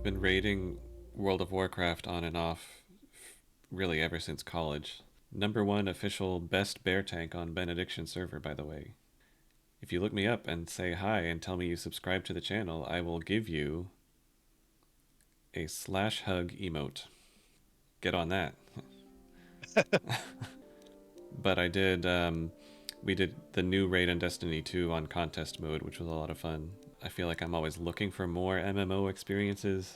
been raiding World of Warcraft on and off really ever since college. Number one official best bear tank on Benediction server, by the way. If you look me up and say hi and tell me you subscribe to the channel, I will give you a slash hug emote. Get on that. But we did the new raid in Destiny 2 on contest mode, which was a lot of fun. I feel like I'm always looking for more MMO experiences.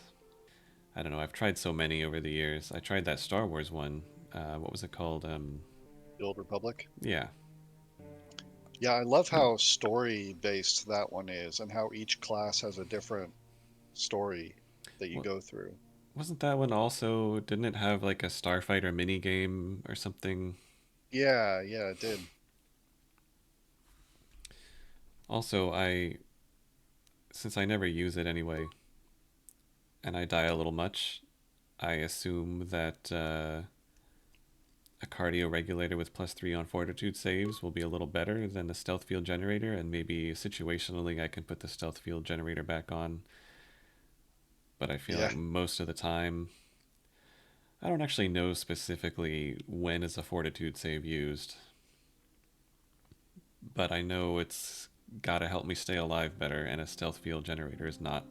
I don't know, I've tried so many over the years. I tried that Star Wars one. What was it called? The Old Republic. Yeah. Yeah, I love how story based that one is and how each class has a different story that you Well, go through. wasn't that one also? Didn't it have like a Starfighter mini game or something? Yeah, yeah, it did. Also, since I never use it anyway, and I die a little much, I assume that a cardio regulator with +3 on fortitude saves will be a little better than the stealth field generator, and maybe situationally I can put the stealth field generator back on. But I feel Yeah. like most of the time, I don't actually know specifically when is a fortitude save used, but I know it's gotta help me stay alive better, and a stealth field generator is not.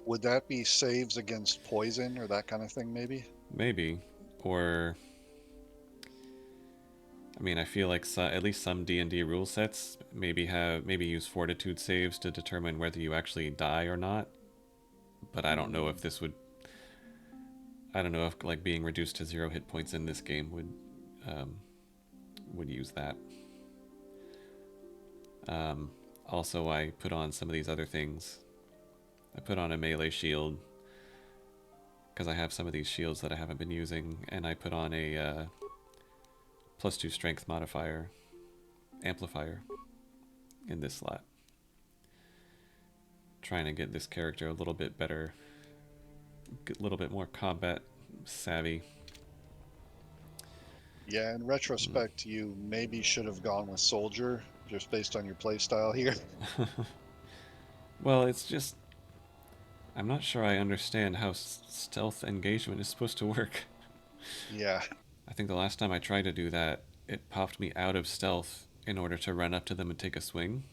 Would that be saves against poison or that kind of thing, maybe? Maybe. Or, I mean, I feel like at least some D&D rule sets maybe use fortitude saves to determine whether you actually die or not. But I don't know Mm, if this would. I don't know if like being reduced to 0 hit points in this game um, would use that. Um, Also, I put on some of these other things. I put on a melee shield because I have some of these shields that I haven't been using, and I put on a +2 strength modifier amplifier in this slot, trying to get this character a little bit better, a little bit more combat savvy. yeah, in Mm. retrospect, you maybe should have gone with soldier just based on your play style here. Well, it's just I'm not sure I understand how stealth engagement is supposed to work. Yeah, I think the last time I tried to do that, it popped me out of stealth in order to run up to them and take a swing,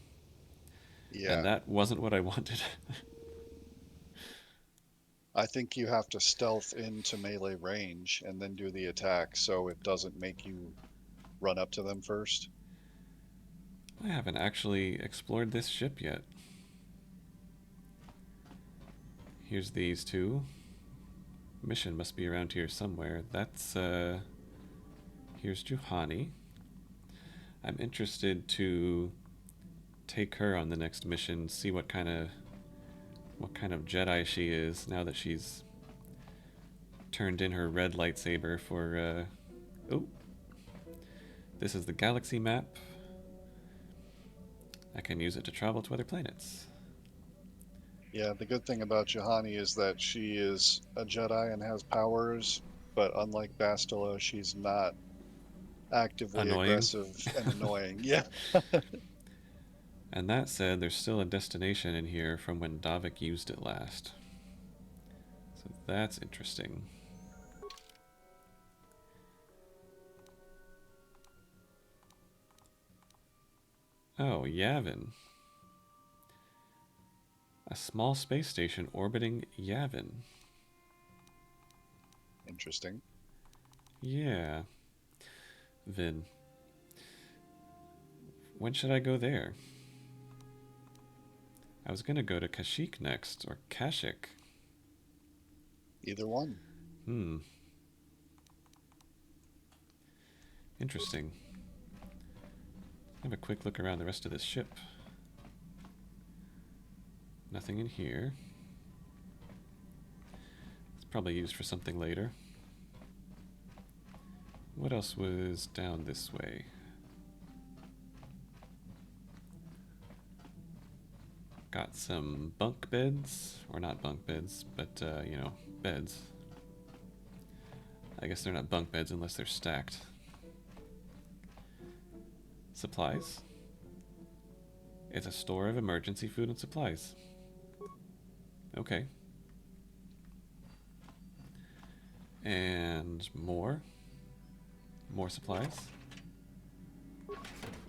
and yeah. that wasn't what I wanted. I think you have to stealth into melee range and then do the attack so it doesn't make you run up to them first. I haven't actually explored this ship yet. Here's these two. Mission must be around here somewhere. Here's Juhani. I'm interested to take her on the next mission, see what kind of Jedi she is now that she's turned in her red lightsaber for oh, this is the galaxy map. I can use it to travel to other planets. Yeah, the good thing about Juhani is that she is a Jedi and has powers, but unlike Bastila, she's not actively Annoying. aggressive and annoying. Yeah. And that said, there's still a destination in here from when Davik used it last. So that's interesting. Oh, Yavin. A small space station orbiting Yavin. Interesting. Yeah. Vin. When should I go there? I was gonna go to Kashyyyk next, or Kashyyyk. Either one. Hmm. Interesting. Have a quick look around the rest of this ship. Nothing in here. It's probably used for something later. What else was down this way? Got some bunk beds, or not bunk beds, but beds. I guess they're not bunk beds unless they're stacked. Supplies. It's a store of emergency food and supplies. Okay. And more. More supplies.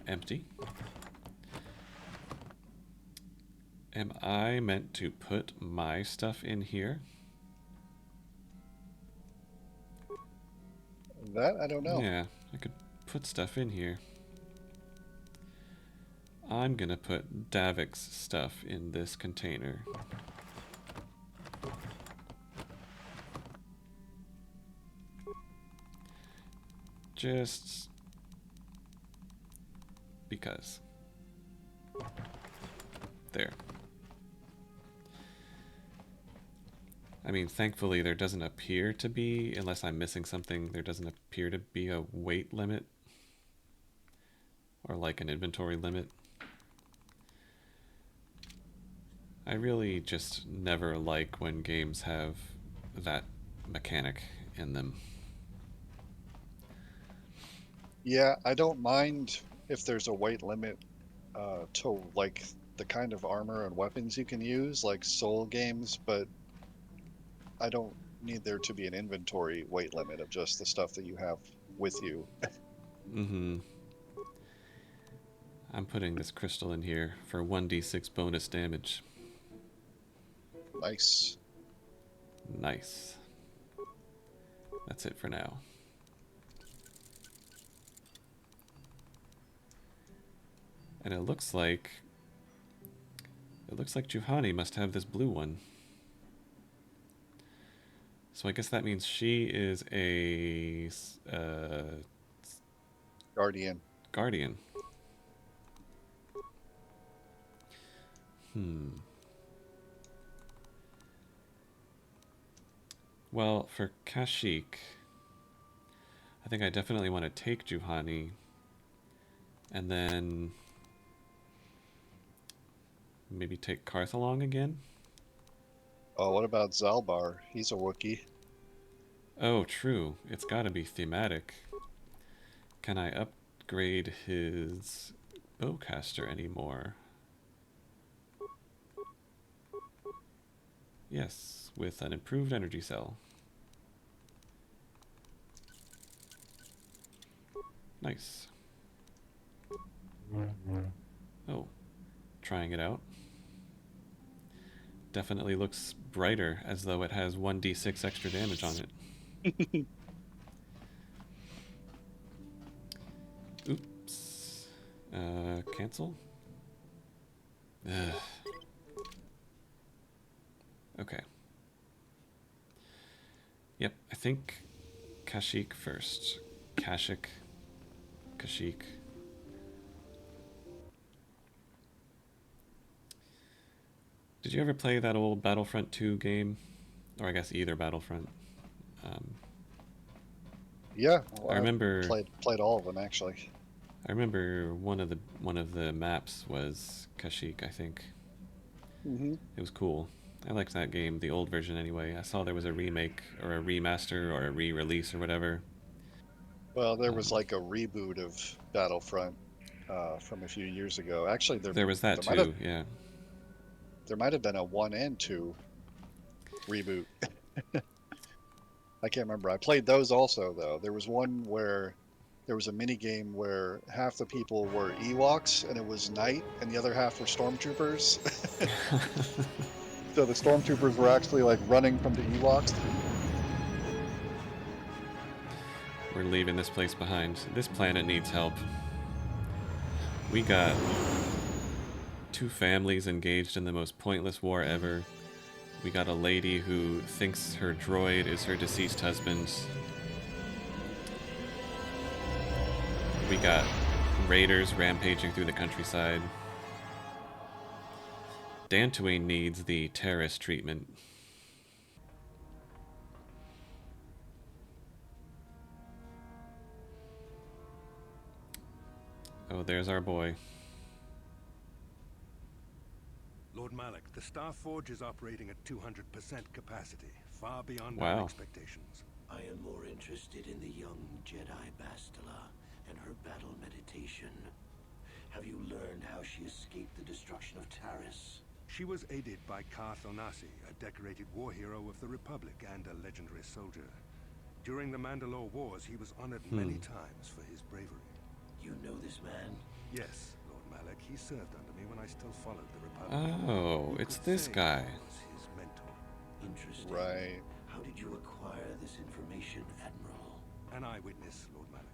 Empty. Am I meant to put my stuff in here? That I don't know. Yeah, I could put stuff in here. I'm gonna put Davik's stuff in this container. Just because. There. I mean, thankfully there doesn't appear to be, unless I'm missing something, there doesn't appear to be a weight limit or like an inventory limit. I really just never like when games have that mechanic in them. Yeah, I don't mind if there's a weight limit to like the kind of armor and weapons you can use, like Soul games, but I don't need there to be an inventory weight limit of just the stuff that you have with you. Mm-hmm. I'm putting this crystal in here for 1d6 bonus damage. Nice. Nice. That's it for now. And it looks like Juhani must have this blue one. So I guess that means she is a Guardian. guardian. Hmm. Well, for Kashyyyk, I think I definitely want to take Juhani and then maybe take Karth along again. Oh, what about Zaalbar? He's a Wookiee. Oh, true. It's got to be thematic. Can I upgrade his bowcaster anymore? Yes, with an improved energy cell. Nice. Oh, trying it out. Definitely looks brighter, as though it has 1d6 extra damage on it. Oops. Cancel? Ugh. Okay. Yep, I think Kashyyyk first. Kashyyyk. Kashyyyk. Did you ever play that old Battlefront 2 game? Or I guess either Battlefront. Um, Yeah, I well, I've remember played all of them actually. I remember one of the maps was Kashyyyk, I think. Hmm. It was cool. I liked that game, the old version anyway. I saw there was a remake or a remaster or a re-release or whatever. Well, there was Um, like a reboot of Battlefront from a few years ago. Actually, there was that there might have too, yeah. there might have been a 1 and 2 reboot. I can't remember. I played those also though. There was one where there was a mini game where half the people were Ewoks and it was night, and the other half were stormtroopers. So the stormtroopers were actually like running from the Ewoks. We're leaving this place behind. This planet needs help. We got two families engaged in the most pointless war ever. We got a lady who thinks her droid is her deceased husband. We got raiders rampaging through the countryside. Dantooine needs the terrorist treatment. Oh, there's our boy. Lord Malik, the Star Forge is operating at 200% capacity, far beyond our Wow. expectations. I am more interested in the young Jedi Bastila and her battle meditation. Have you learned how she escaped the destruction of Taris? She was aided by Thonasi, a decorated war hero of the Republic and a legendary soldier. During the Mandalore Wars, he was honored many times for his bravery. You know this man? Yes, Lord Malak. He served under me when I still followed the Republic. Oh, You it's could this say guy. I was his mentor. Interesting. Right. How did you acquire this information, Admiral? An eyewitness, Lord Malak.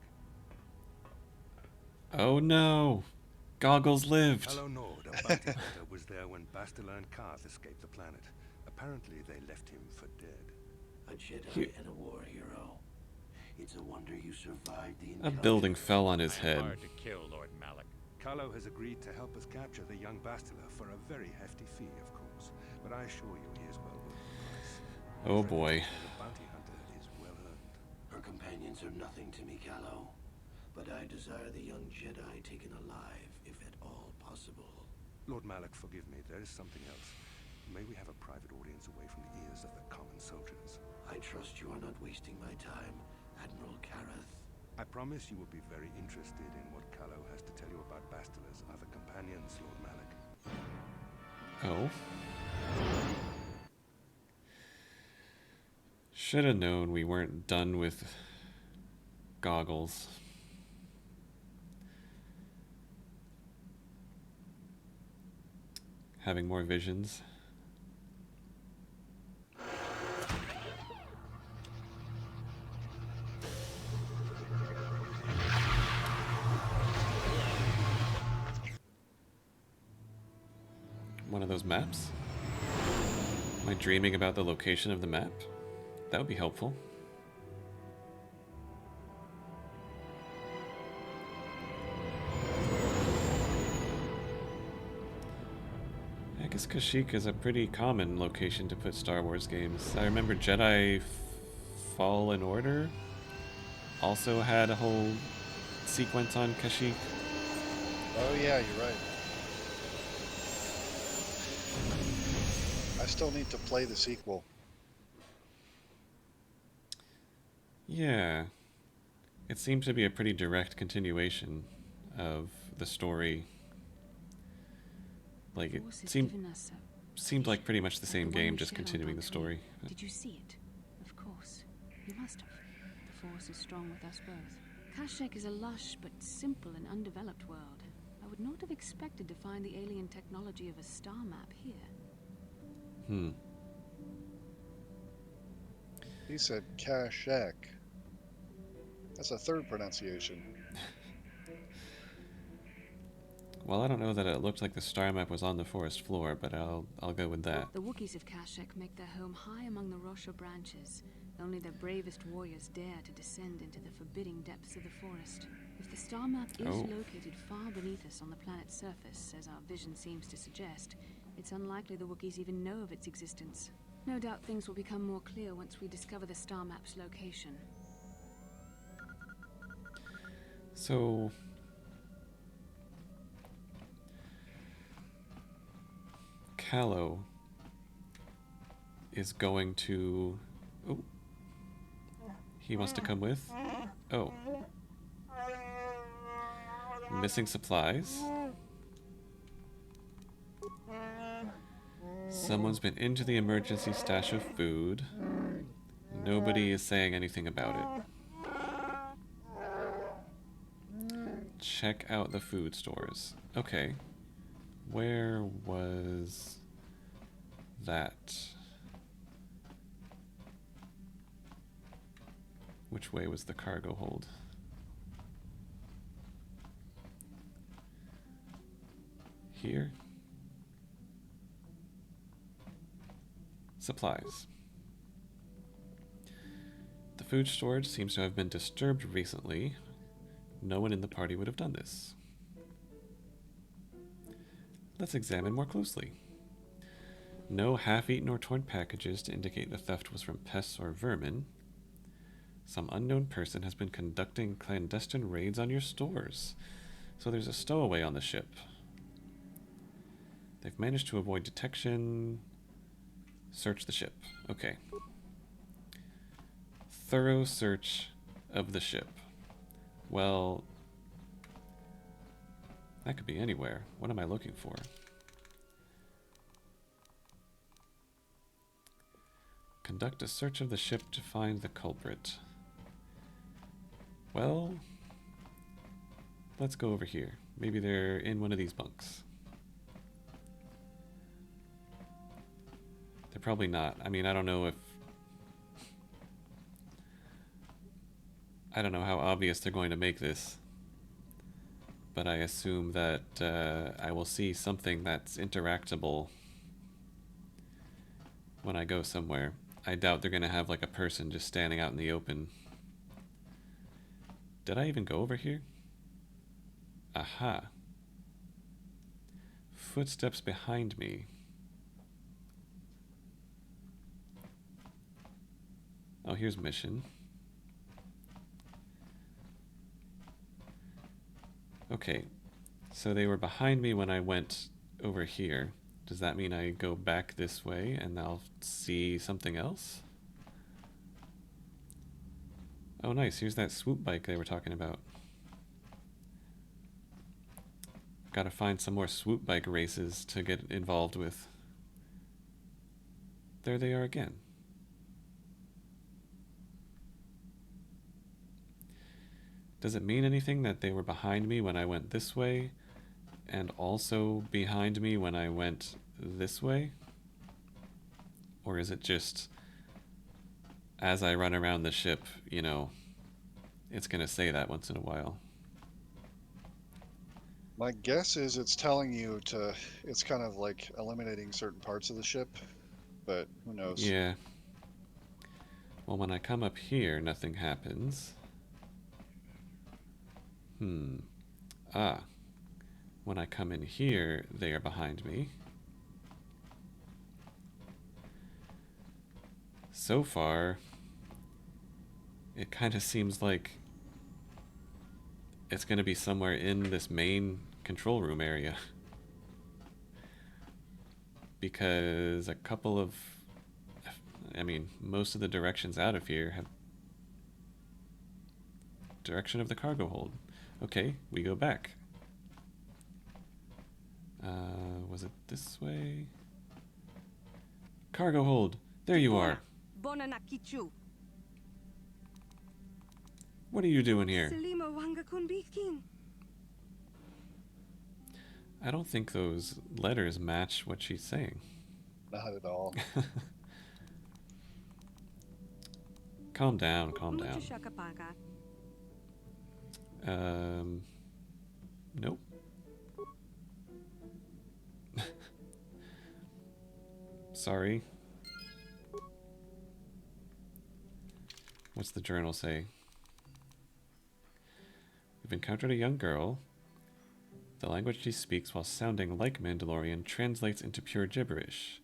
Oh no! Goggles lived! Hello Nord, a bounty hunter, was there when Bastila and Karth escaped the planet. Apparently they left him for dead. A Jedi and a war hero. It's a wonder you survived the A building encounter. fell on his I am head. hard to kill, Lord Malak. Kalo has agreed to help us capture the young Bastila for a very hefty fee, of course. But I assure you he is well worth the price. Oh boy. The bounty hunter is well earned. Her companions are nothing to me, Kalo. But I desire the young Jedi taken alive, if at all possible. Lord Malak, forgive me, there is something else. May we have a private audience away from the ears of the common soldiers? I trust you are not wasting my time, Admiral Kareth. I promise you will be very interested in what Kalo has to tell you about Bastila's other companions, Lord Malak. Oh. Should have known we weren't done with Goggles. Having more visions. One of those maps? Am I dreaming about the location of the map? That would be helpful. I guess Kashyyyk is a pretty common location to put Star Wars games. I remember Jedi Fallen Order also had a whole sequence on Kashyyyk. Oh yeah, you're right. I still need to play the sequel. Yeah. It seemed to be a pretty direct continuation of the story. Like, it seemed like pretty much the same game, just continuing the story. Did you see it? Of course. You must have. The Force is strong with us both. Kashyyyk is a lush but simple and undeveloped world. I would not have expected to find the alien technology of a star map here. He said Kashyyyk. That's a third pronunciation. Well, I don't know that it looked like the star map was on the forest floor, but I'll go with that. The Wookiees of Kashyyyk make their home high among the Rosha branches. Only their bravest warriors dare to descend into the forbidding depths of the forest. If the star map is located far beneath us on the planet's surface, as our vision seems to suggest, it's unlikely the Wookiees even know of its existence. No doubt things will become more clear once we discover the star map's location. So... Kalo is going to... Oh. He wants to come with? Oh. Missing supplies. Someone's been into the emergency stash of food. Nobody is saying anything about it. Check out the food stores. Okay. Where was that? Which way was the cargo hold? Here? Supplies. The food storage seems to have been disturbed recently. No one in the party would have done this. Let's examine more closely. No half-eaten or torn packages to indicate the theft was from pests or vermin. Some unknown person has been conducting clandestine raids on your stores. So there's a stowaway on the ship. They've managed to avoid detection. Search the ship. Okay. Thorough search of the ship. Well, that could be anywhere. What am I looking for? Conduct a search of the ship to find the culprit. Well, let's go over here. Maybe they're in one of these bunks. They're probably not. I mean, I don't know how obvious they're going to make this. But I assume that I will see something that's interactable when I go somewhere. I doubt they're going to have like a person just standing out in the open. Did I even go over here? Aha. Footsteps behind me. Oh, here's mission. Okay, so they were behind me when I went over here. Does that mean I go back this way and I'll see something else? Oh nice, here's that swoop bike they were talking about. Gotta find some more swoop bike races to get involved with. There they are again. Does it mean anything that they were behind me when I went this way? And also behind me when I went this way? Or is it just as I run around the ship, you know, it's gonna say that once in a while? My guess is it's telling you to, it's kind of like eliminating certain parts of the ship, but who knows? Yeah. Well, when I come up here, nothing happens. Ah. When I come in here, they are behind me. So far, it kind of seems like it's going to be somewhere in this main control room area. Because a couple of... I mean, most of the directions out of here have... Direction of the cargo hold. Okay, we go back. Was it this way? Cargo hold! There you are! What are you doing here? I don't think those letters match what she's saying. Not at all. Calm down, calm down. Nope. Sorry. What's the journal say? We've encountered a young girl. The language she speaks while sounding like Mandalorian translates into pure gibberish.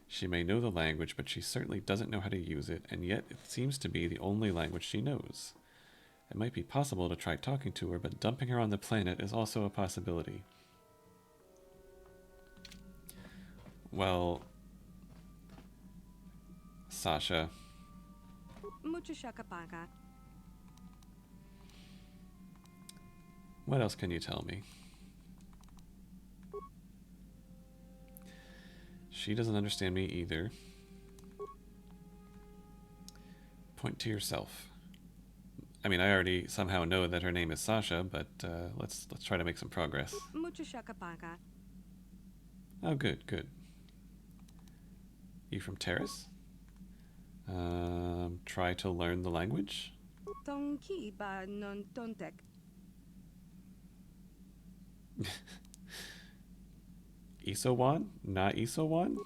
She may know the language, but she certainly doesn't know how to use it, and yet it seems to be the only language she knows. It might be possible to try talking to her, but dumping her on the planet is also a possibility. Well, Sasha. What else can you tell me? She doesn't understand me either. Point to yourself. I mean, I already somehow know that her name is Sasha, but let's try to make some progress. Oh, good, good. You from Terrace? Try to learn the language? Isowan? Not Isowan?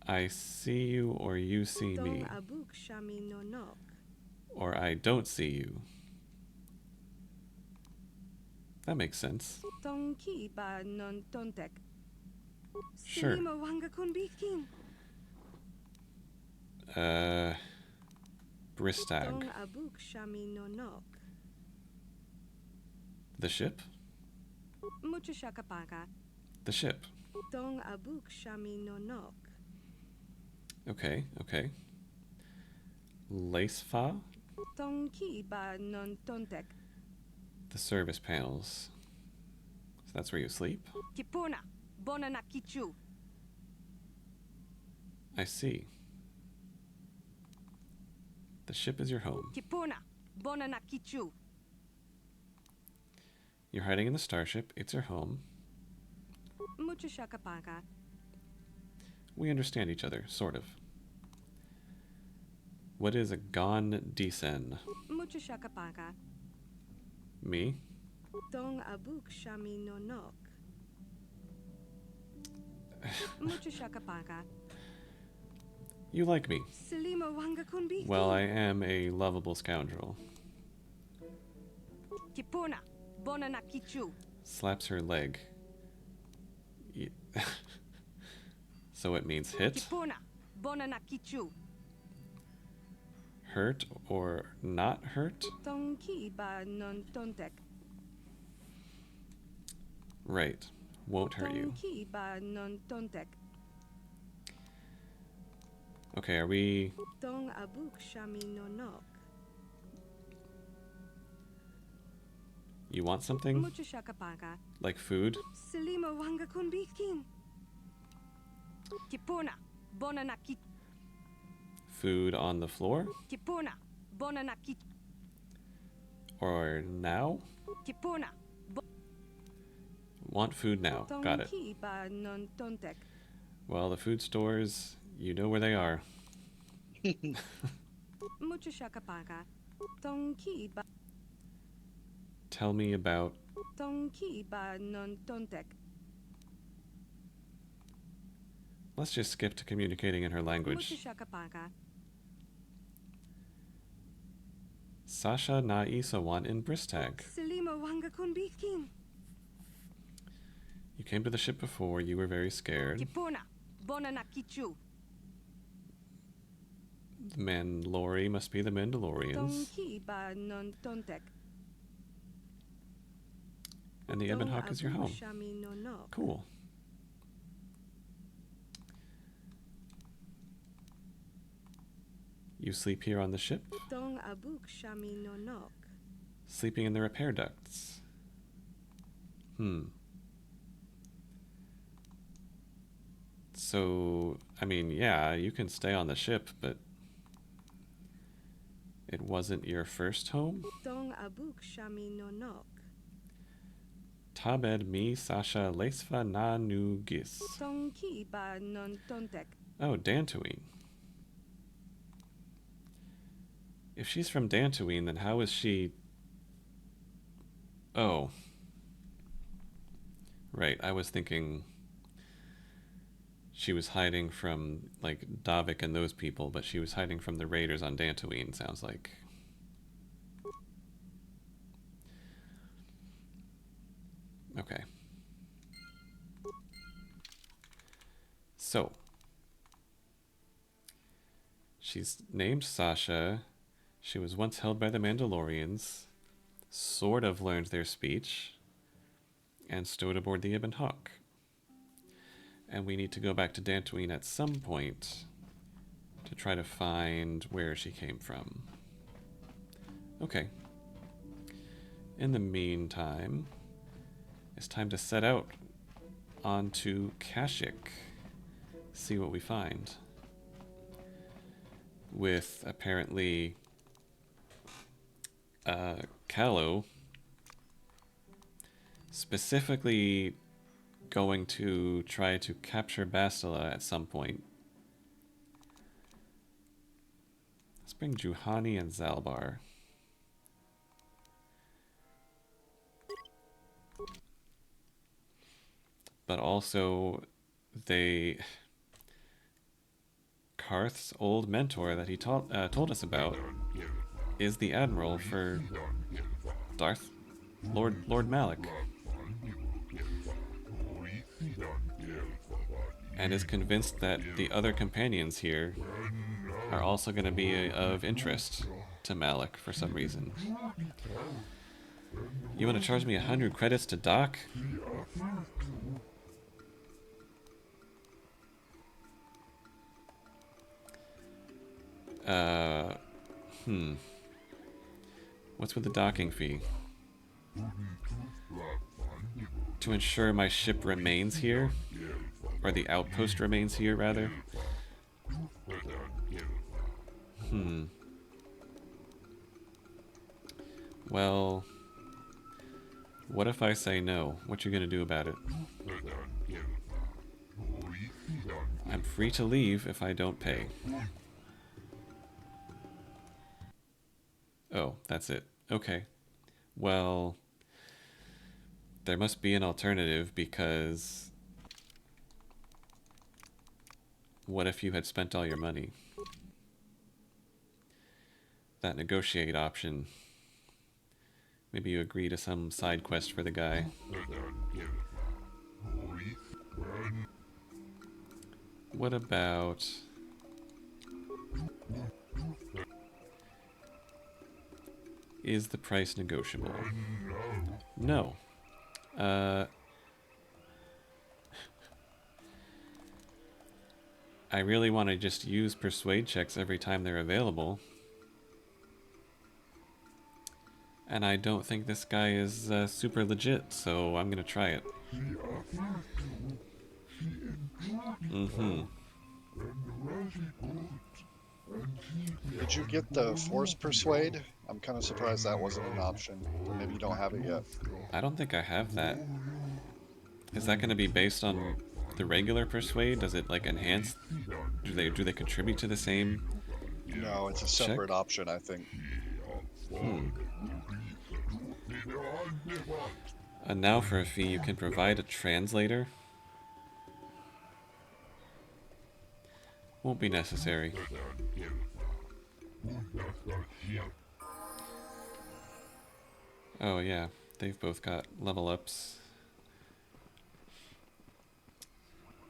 I see you or you see me. Or I don't see you. That makes sense. Sure. Bristag. The ship? The ship. Okay, okay. Lacefa? The service panels. So that's where you sleep? I see. The ship is your home. Kipuna, Bonana Kichu. You're hiding in the starship. It's your home. Mucho Shakapaka. We understand each other, sort of. What is a Gon Disen? Mucho Shakapaka. Me? Dong Abuk Shami no Nok. Mucho Shakapaka. You like me. Selima Wanga Kunbi. Well, I am a lovable scoundrel. Kipuna, Bonana Kichu. Slaps her leg. Ye- So it means hit, Kipuna, Bonana Kichu. hurt, or not hurt? Tonki ba non tontek. Right. Won't hurt you. Tonki ba non tontek. Okay, are we... Dong Abuk Shami no Nok. You want something? Mucho Shakapaka. Like food? Selima Wanga Kunbikin. Kipuna, Bonana Kichu. Food on the floor? Kipuna, Bonana Kichu. Or now? Kipuna, Want food now. Got it. Tonki ba non tontek. Well, the food stores, you know where they are. Mucho Shakapaka. Tonki ba Tell me about... Tonki ba non tontek. Let's just skip to communicating in her Mucho language. Shakapaka. Sasha na isawan in Bristag. Selima Wanga Kunbikin. You came to the ship before, you were very scared. Kipuna, Bonana Kichu. The Mandalori must be the Mandalorians. Tonki ba non tontek. And the Ebon Hawk is your home. Shami no Nok. Cool. You sleep here on the ship? Dong Abuk Shami no Nok. Sleeping in the repair ducts. So, I mean, yeah, you can stay on the ship, but it wasn't your first home? Dong Abuk Shami no Nok. Tabed mi Sasha Lesva na nu gis. Tonki ba non tontek. Oh, Dantooine. If she's from Dantooine, then how is she... Oh. Right, I was thinking she was hiding from, like, Davik and those people, but she was hiding from the raiders on Dantooine, sounds like. Okay. So. She's named Sasha. She was once held by the Mandalorians, sort of learned their speech, and stowed aboard the Ebon Hawk. And we need to go back to Dantooine at some point to try to find where she came from. Okay. In the meantime, it's time to set out onto Kashyyyk, see what we find. With apparently Callow specifically going to try to capture Bastila at some point. Let's bring Juhani and Zaalbar. But also, Karth's old mentor that he told us about is the Admiral for Lord Malik. And is convinced that the other companions here are also going to be of interest to Malik for some reason. You want to charge me 100 credits to dock? What's with the docking fee? To ensure my ship remains here? Or the outpost remains here, rather? Well, what if I say no? What you gonna do about it? I'm free to leave if I don't pay. Oh, that's it. Okay. Well, there must be an alternative, because what if you had spent all your money? That negotiate option. Maybe you agree to some side quest for the guy. What about... Is the price negotiable? No. I really want to just use persuade checks every time they're available. And I don't think this guy is super legit, so I'm gonna try it. Did you get the force persuade? I'm kind of surprised that wasn't an option. Or maybe you don't have it yet. I don't think I have that. Is that gonna be based on the regular persuade? Does it like enhance? Do they contribute to the same No, it's a check? separate option, I think. And now for a fee, you can provide a translator. Won't be necessary. Oh yeah, they've both got level ups.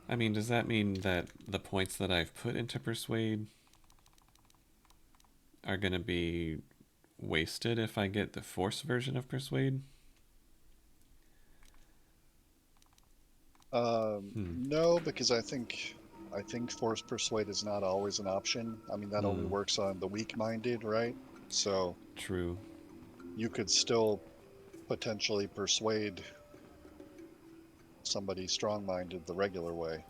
I mean, does that mean that the points that I've put into Persuade are gonna be wasted if I get the Force version of Persuade? No, because I think force persuade is not always an option. I mean, that only works on the weak-minded, right? So True. you could still potentially persuade somebody strong-minded the regular way.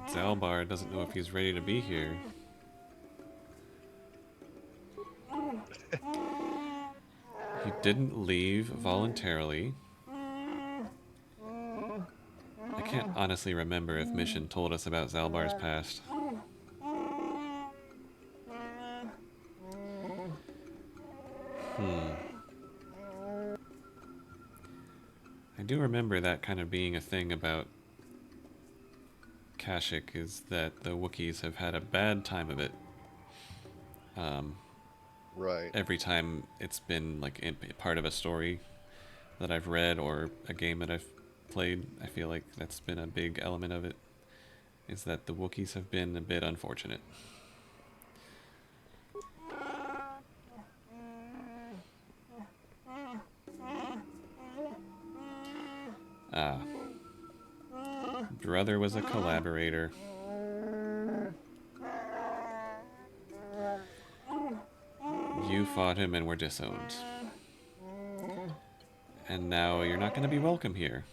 Zaalbar doesn't know if he's ready to be here. He didn't leave voluntarily. I can't honestly remember if Mission told us about Zaalbar's past. I do remember that kind of being a thing about Kashyyyk, is that the Wookiees have had a bad time of it. Right. Every time it's been like part of a story that I've read or a game that I've played, I feel like that's been a big element of it, is that the Wookiees have been a bit unfortunate. Ah. Brother was a collaborator. You fought him and were disowned. And now you're not going to be welcome here.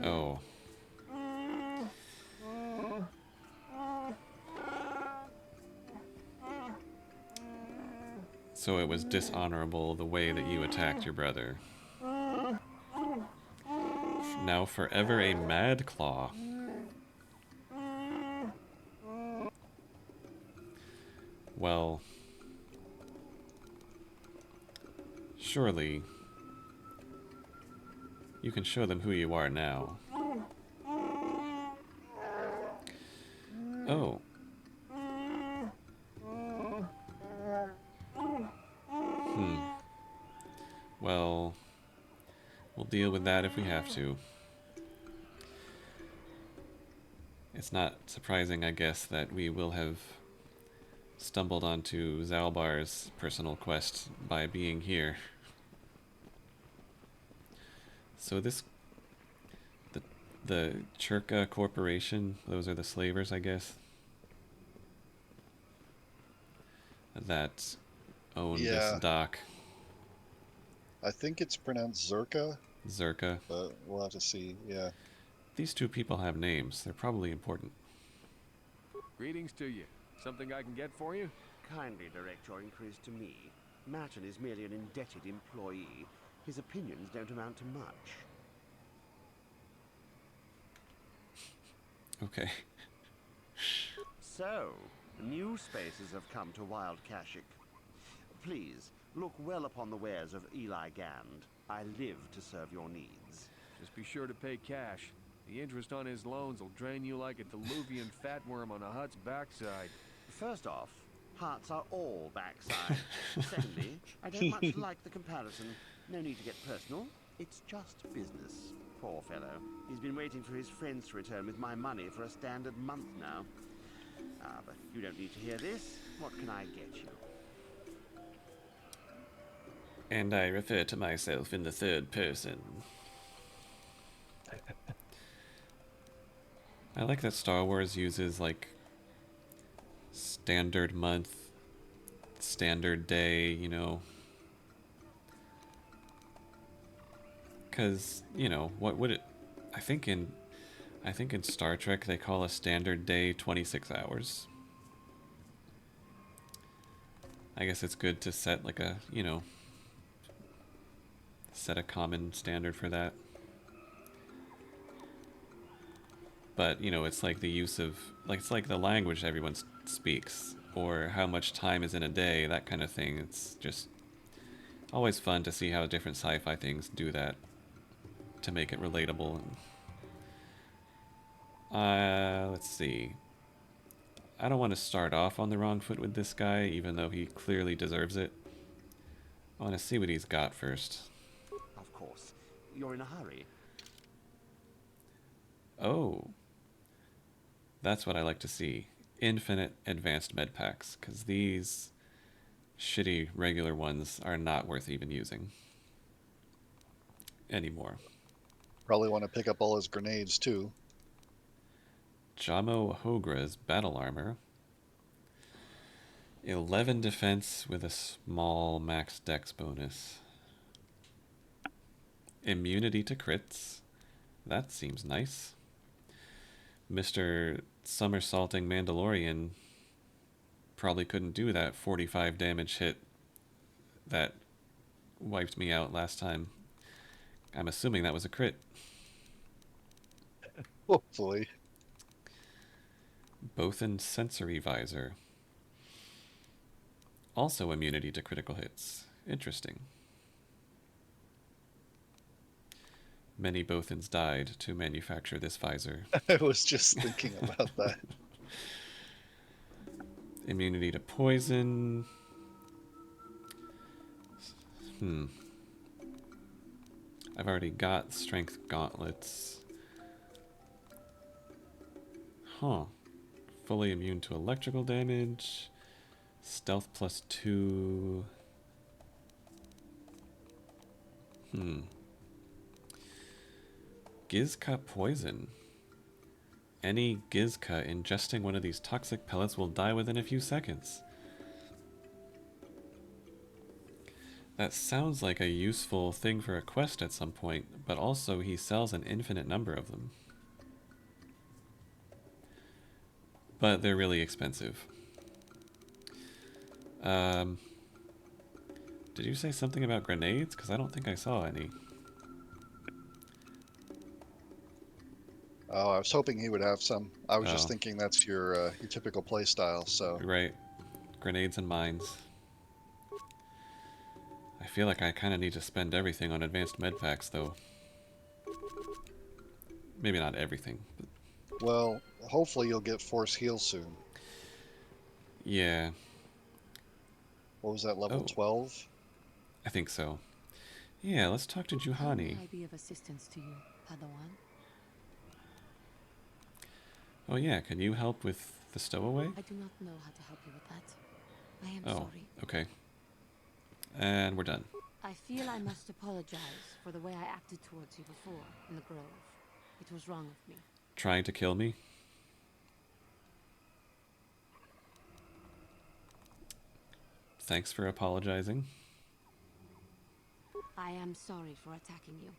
Oh. So it was dishonorable the way that you attacked your brother. Now forever a mad claw. Well, surely you can show them who you are now. Oh. Well, we'll deal with that if we have to. It's not surprising, I guess, that we will have stumbled onto Zaalbar's personal quest by being here. So this... The Churka Corporation, those are the slavers, I guess. that own this Yeah, dock. I think it's pronounced Zerka, Zerka. but we'll have to see. Yeah. These two people have names. They're probably important. Greetings to you. Something I can get for you? Kindly direct your inquiries to me. Martin is merely an indebted employee. His opinions don't amount to much. Okay. So, new spaces have come to Wild Kashyyyk. Please, look well upon the wares of Eli Gand. I live to serve your needs. Just be sure to pay cash. The interest on his loans will drain you like a diluvian fatworm on a hut's backside. First off, hearts are all backside. Secondly, I don't much like the comparison. No need to get personal. It's just business. Poor fellow. He's been waiting for his friends to return with my money for a standard month now. Ah, but you don't need to hear this. What can I get you? And I refer to myself in the third person. I like that Star Wars uses, like, standard month, standard day, you know. Because, you know, what would it... I think in Star Trek they call a standard day 26 hours. I guess it's good to set, like, a, you know, set a common standard for that. But, you know, it's like the use of, like, it's like the language everyone speaks, or how much time is in a day, that kind of thing. It's just always fun to see how different sci-fi things do that to make it relatable. Let's see. I don't want to start off on the wrong foot with this guy, even though he clearly deserves it. I want to see what he's got first. Of course. You're in a hurry. Oh. That's what I like to see. Infinite advanced med packs, because these shitty regular ones are not worth even using anymore. Probably want to pick up all his grenades too. Jamo Hogra's battle armor. 11 defense with a small max dex bonus. Immunity to crits. That seems nice. Mr. Somersaulting Mandalorian probably couldn't do that 45 damage hit that wiped me out last time. I'm assuming that was a crit. Hopefully. Bothan Sensory Visor. Also immunity to critical hits. Interesting. Many Bothans died to manufacture this visor. I was just thinking about that. Immunity to poison. I've already got strength gauntlets. Huh. Fully immune to electrical damage. Stealth +2. Gizka poison. Any Gizka ingesting one of these toxic pellets will die within a few seconds. That sounds like a useful thing for a quest at some point, but also he sells an infinite number of them. But they're really expensive. Did you say something about grenades? Because I don't think I saw any. Oh, I was hoping he would have some. I was just Oh. thinking that's your typical play style. So Right. Grenades and mines. I feel like I kind of need to spend everything on advanced med packs, though. Maybe not everything, but well, hopefully you'll get force heal soon. yeah, What was that, level Oh. 12? I think so. Yeah, let's talk to How may Juhani. I be of assistance to you, Padawan? Oh yeah, can you help with the stowaway? I do not know how to help you with that. I am Oh, sorry. okay. And we're done. I feel I must apologize for the way I acted towards you before in the grove. It was wrong of me. Trying to kill me? Thanks for apologizing. I am sorry for attacking you.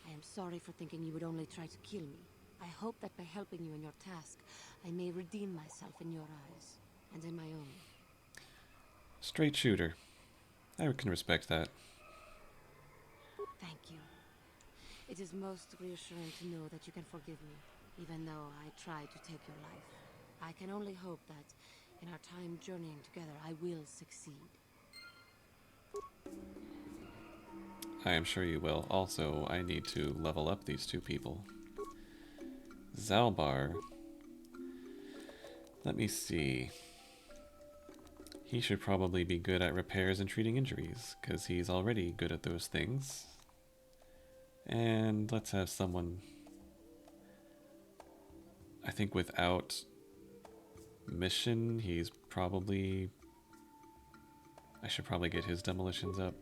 I am sorry for thinking you would only try to kill me. I hope that by helping you in your task, I may redeem myself in your eyes, and in my own. Straight shooter. I can respect that. Thank you. It is most reassuring to know that you can forgive me, even though I tried to take your life. I can only hope that, in our time journeying together, I will succeed. I am sure you will. Also, I need to level up these two people. Zaalbar. Let me see. He should probably be good at repairs and treating injuries, because he's already good at those things. And let's have someone... I think without mission, he's probably... I should probably get his demolitions up.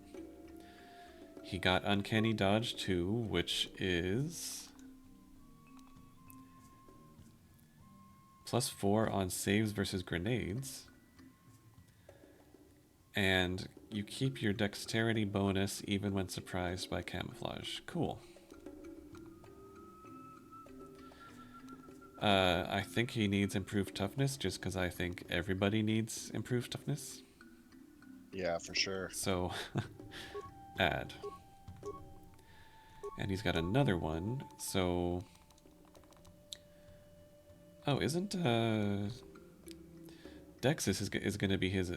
He got Uncanny Dodge 2, which is... +4 on saves versus grenades. And you keep your dexterity bonus even when surprised by camouflage. Cool. I think he needs improved toughness just because I think everybody needs improved toughness. Yeah, for sure. So, add. And he's got another one, so... Oh, isn't, Dexis is going to be his,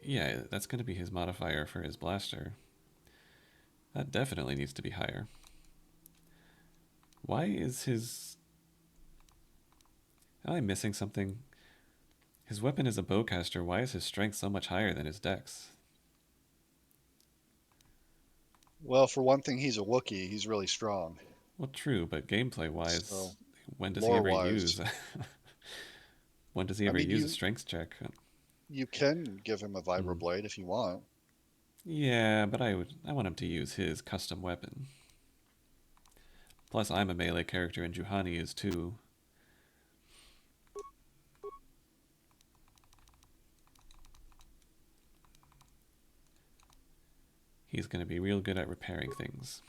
yeah, that's going to be his modifier for his blaster. That definitely needs to be higher. Why is his... Am I missing something? His weapon is a bowcaster. Why is his strength so much higher than his dex? Well, for one thing, he's a Wookiee. He's really strong. Well, true, but gameplay-wise, So, when does he ever lore-wise, use... when does he ever use a strength check? You can give him a vibroblade if you want. Yeah, but I want him to use his custom weapon. Plus, I'm a melee character, and Juhani is too. He's going to be real good at repairing things.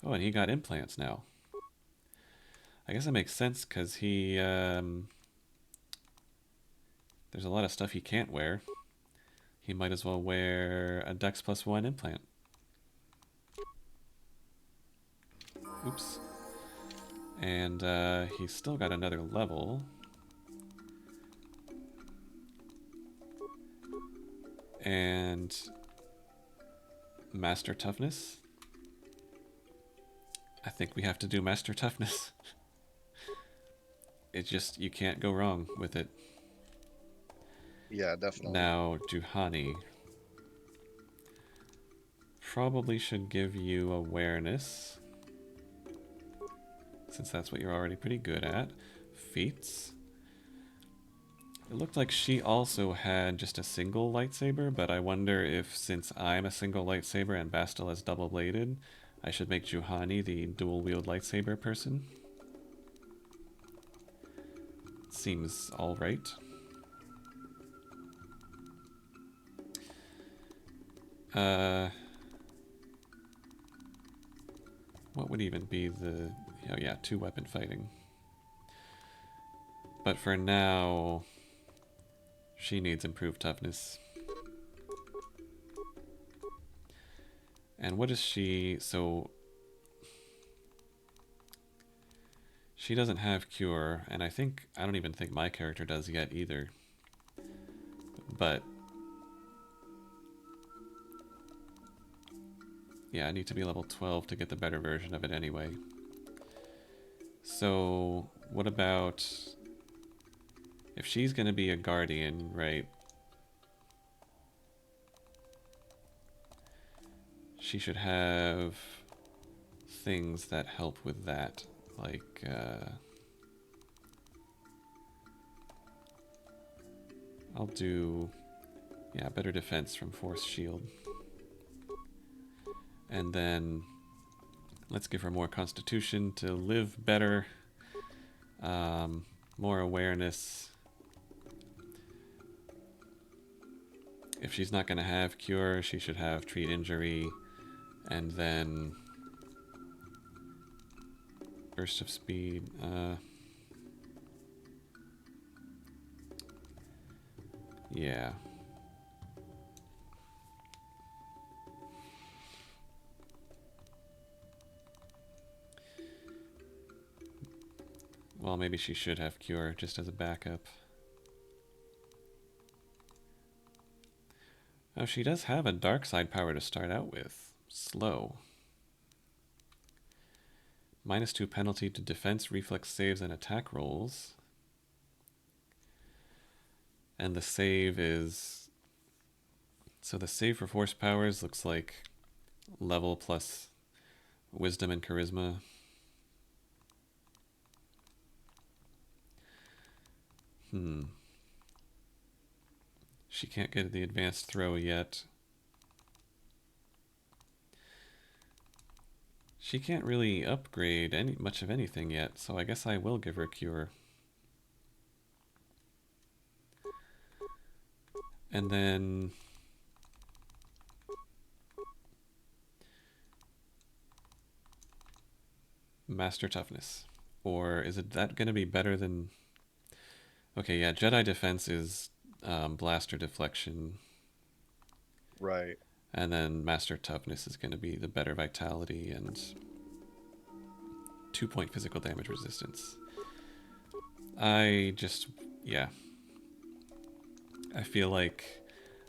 Oh, and he got implants now. I guess that makes sense, because he... there's a lot of stuff he can't wear. He might as well wear a Dex +1 implant. Oops. And he's still got another level. And Master Toughness. I think we have to do Master Toughness. It just, you can't go wrong with it. Yeah, definitely. Now, Juhani. Probably should give you awareness, since that's what you're already pretty good at. Feats. It looked like she also had just a single lightsaber, but I wonder if, since I'm a single lightsaber and Bastil is double-bladed, I should make Juhani the dual-wield lightsaber person. Seems alright. What would even be the... Oh yeah, 2-weapon fighting. But for now, she needs improved toughness. And what is she... So... She doesn't have Cure, and I don't even think my character does yet either. But... Yeah, I need to be level 12 to get the better version of it anyway. So, what about... If she's going to be a guardian, right? She should have things that help with that. Like, I'll do... Yeah, better defense from Force Shield. And then let's give her more constitution to live better, more awareness, if she's not going to have cure, she should have treat injury, and then burst of speed. Yeah. Well, maybe she should have cure just as a backup. Oh, she does have a dark side power to start out with. Slow. -2 penalty to defense, reflex saves, and attack rolls. And the save is... So the save for force powers looks like level plus wisdom and charisma. She can't get the advanced throw yet. She can't really upgrade much of anything yet, so I guess I will give her cure. And then Master Toughness. Or is it that going to be better than... Okay, yeah, Jedi Defense is Blaster Deflection. Right. And then Master Toughness is going to be the better Vitality and 2-point physical damage resistance. Yeah. I feel like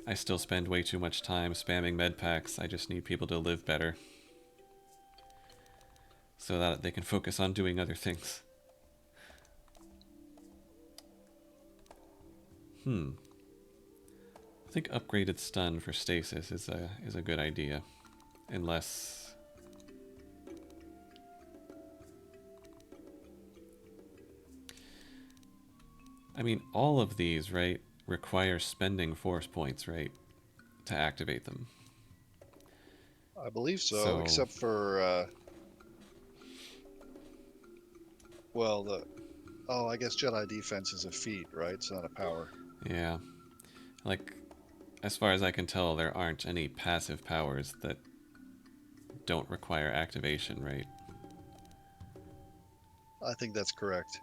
I still spend way too much time spamming med packs. I just need people to live better, so that they can focus on doing other things. I think upgraded stun for stasis is a good idea, unless I mean all of these, right, require spending force points, right, to activate them. I believe so, except for well, I guess Jedi defense is a feat, right? It's not a power. Yeah. Like, as far as I can tell, there aren't any passive powers that don't require activation, right? I think that's correct.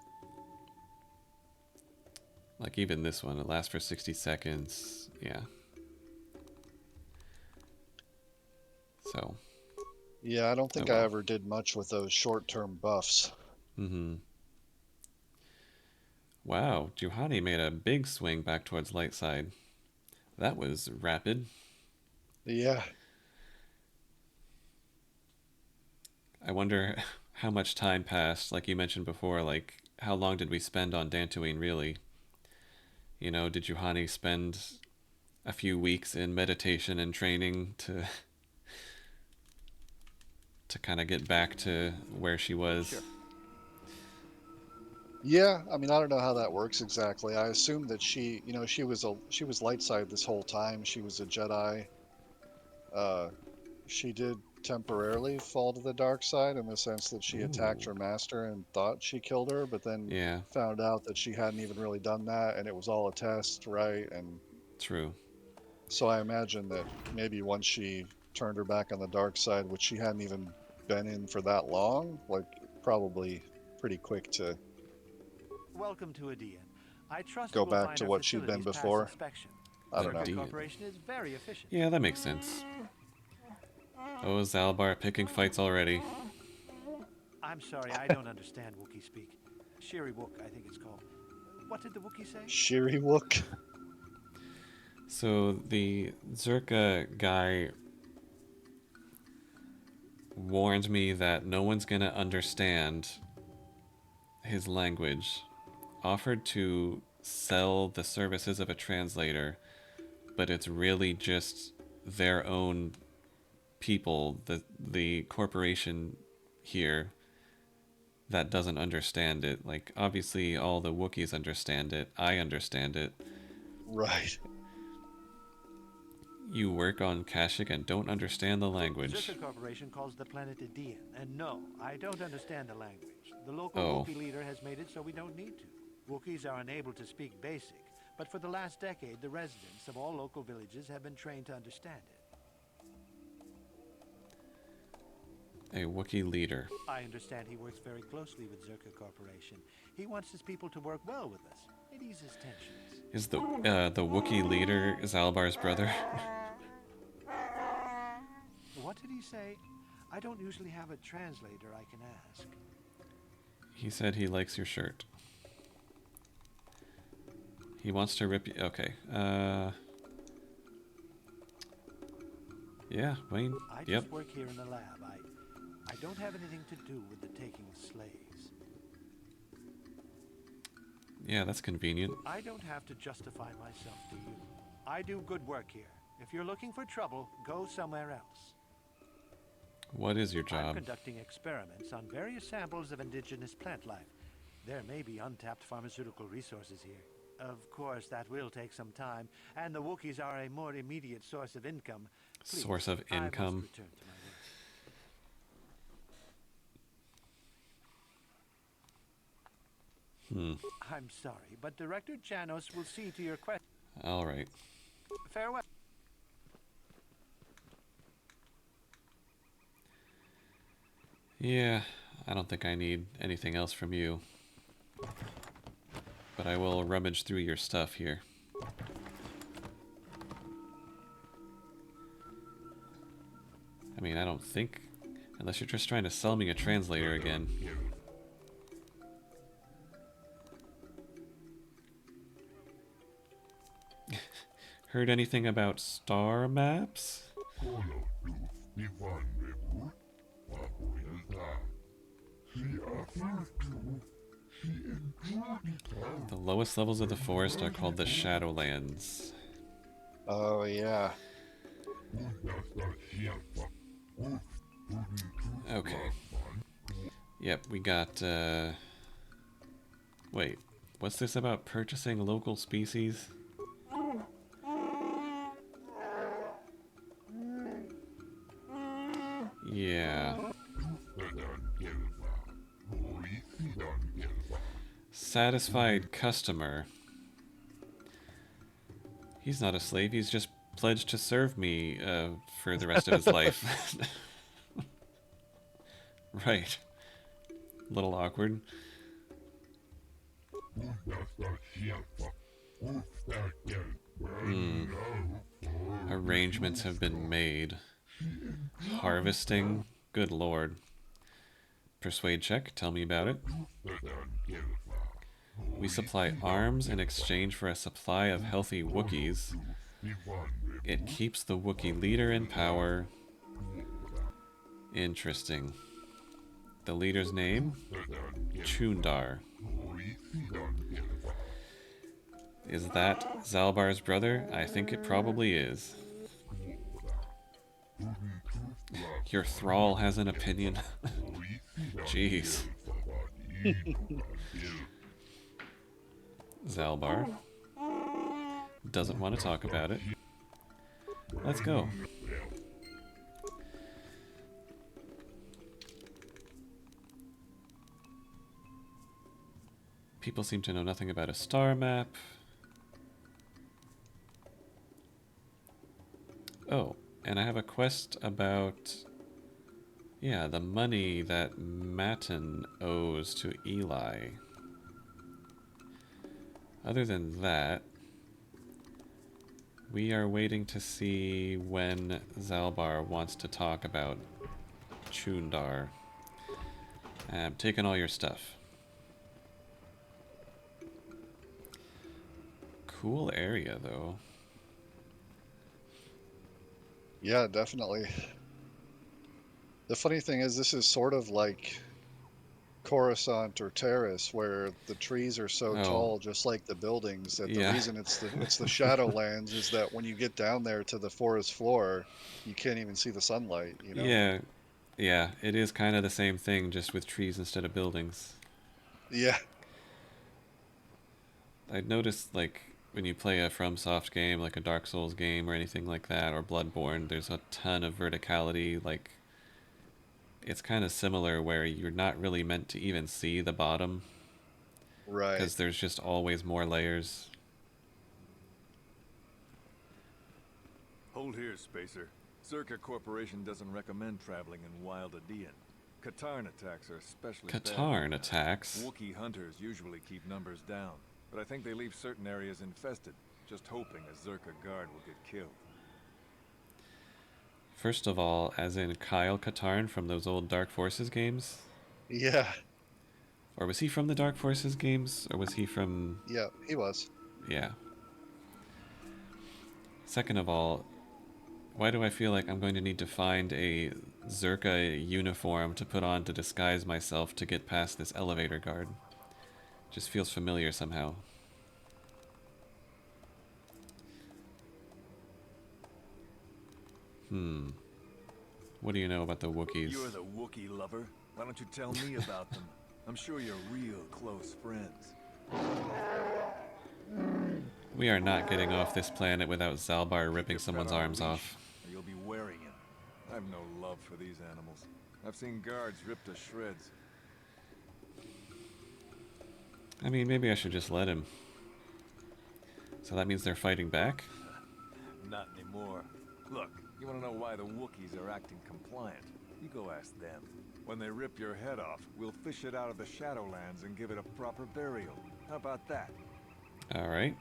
Like, even this one, it lasts for 60 seconds. Yeah. So. Yeah, I don't think I ever did much with those short-term buffs. Wow, Juhani made a big swing back towards light side. That was rapid. Yeah. I wonder how much time passed, like you mentioned before, like, how long did we spend on Dantooine, really? You know, did Juhani spend a few weeks in meditation and training to kind of get back to where she was? Sure. Yeah, I mean, I don't know how that works exactly. I assume that she was light side this whole time. She was a Jedi. She did temporarily fall to the dark side in the sense that she attacked her master and thought she killed her, but then found out that she hadn't even really done that, and it was all a test, right? And true. So I imagine that maybe once she turned her back on the dark side, which she hadn't even been in for that long, like probably pretty quick to Welcome to Adean. I trust go you will back find to our what she'd been facilities pass before. inspection. I don't know. The corporation is very efficient. Yeah, that makes sense. Oh, Zaalbar picking fights already. I'm sorry, I don't understand Wookiee speak. Shiri Wook, I think it's called. What did the Wookiee say? Shiri Wook? So the Zerka guy warned me that no one's gonna understand his language, offered to sell the services of a translator, but it's really just their own people, the corporation here, that doesn't understand it. Like, obviously all the Wookiees understand it, I understand it. Right. You work on Kashyyyk and don't understand the language. The Zerka Corporation calls the planet Adean, and no, I don't understand the language. The local Wookiee leader has made it so we don't need to. Wookiees are unable to speak Basic, but for the last decade, the residents of all local villages have been trained to understand it. A Wookiee leader. I understand he works very closely with Zerka Corporation. He wants his people to work well with us. It eases tensions. Is the Wookiee leader Zaalbar's brother? What did he say? I don't usually have a translator I can ask. He said he likes your shirt. He wants to rip you. Okay. Yeah, Wayne. I Yep. just work here in the lab. I don't have anything to do with the taking of slaves. Yeah, that's convenient. I don't have to justify myself to you. I do good work here. If you're looking for trouble, go somewhere else. What is your I'm job? conducting experiments on various samples of indigenous plant life. There may be untapped pharmaceutical resources here. Of course, that will take some time, and the Wookiees are a more immediate source of income. Please, Source of I must income. return to my work. I'm sorry, but Director Janos will see to your question. All right. Farewell. Yeah, I don't think I need anything else from you. But I will rummage through your stuff here. I mean, I don't think... Unless you're just trying to sell me a translator again. Heard anything about star maps? The lowest levels of the forest are called the Shadowlands. Oh, yeah. Okay. Yep, we got, Wait, what's this about purchasing local species? Yeah. Satisfied customer. He's not a slave, he's just pledged to serve me for the rest of his life. Right. A little awkward. Arrangements have been made. Harvesting? Good lord. Persuade check, tell me about it. We supply arms in exchange for a supply of healthy Wookiees. It keeps the Wookiee leader in power. Interesting. The leader's name? Chundar. Is that Zaalbar's brother? I think it probably is. Your thrall has an opinion. Jeez. Zaalbar doesn't want to talk about it. Let's go. People seem to know nothing about a star map. Oh, and I have a quest about... Yeah, the money that Matin owes to Eli. Other than that, we are waiting to see when Zaalbar wants to talk about Chundar. I'm taking all your stuff. Cool area, though. Yeah, definitely. The funny thing is, this is sort of like Coruscant or Terrace, where the trees are so tall, just like the buildings, that the reason it's the Shadowlands is that when you get down there to the forest floor, you can't even see the sunlight, you know? Yeah, it is kind of the same thing, just with trees instead of buildings. Yeah. I'd noticed, like, when you play a FromSoft game, like a Dark Souls game or anything like that, or Bloodborne, there's a ton of verticality. Like, it's kind of similar where you're not really meant to even see the bottom. Right. Because there's just always more layers. Hold here, Spacer. Zerka Corporation doesn't recommend traveling in Wild Adean. Katarn attacks are especially bad. Katarn attacks? Wookiee hunters usually keep numbers down, but I think they leave certain areas infested, just hoping a Zerka guard will get killed. First of all, as in Kyle Katarn from those old Dark Forces games? Yeah. Or was he from the Dark Forces games? Or was he from... Yeah, he was. Yeah. Second of all, why do I feel like I'm going to need to find a Zerka uniform to put on to disguise myself to get past this elevator guard? Just feels familiar somehow. What do you know about the Wookiees? You're the Wookiee lover. Why don't you tell me about them? I'm sure you're real close friends. We are not getting off this planet without Zaalbar ripping someone's arms off. Or you'll be wearing him. I have no love for these animals. I've seen guards ripped to shreds. I mean, maybe I should just let him. So that means they're fighting back? Not anymore. Look, you want to know why the Wookiees are acting compliant? You go ask them. When they rip your head off, we'll fish it out of the Shadowlands and give it a proper burial. How about that? Alright.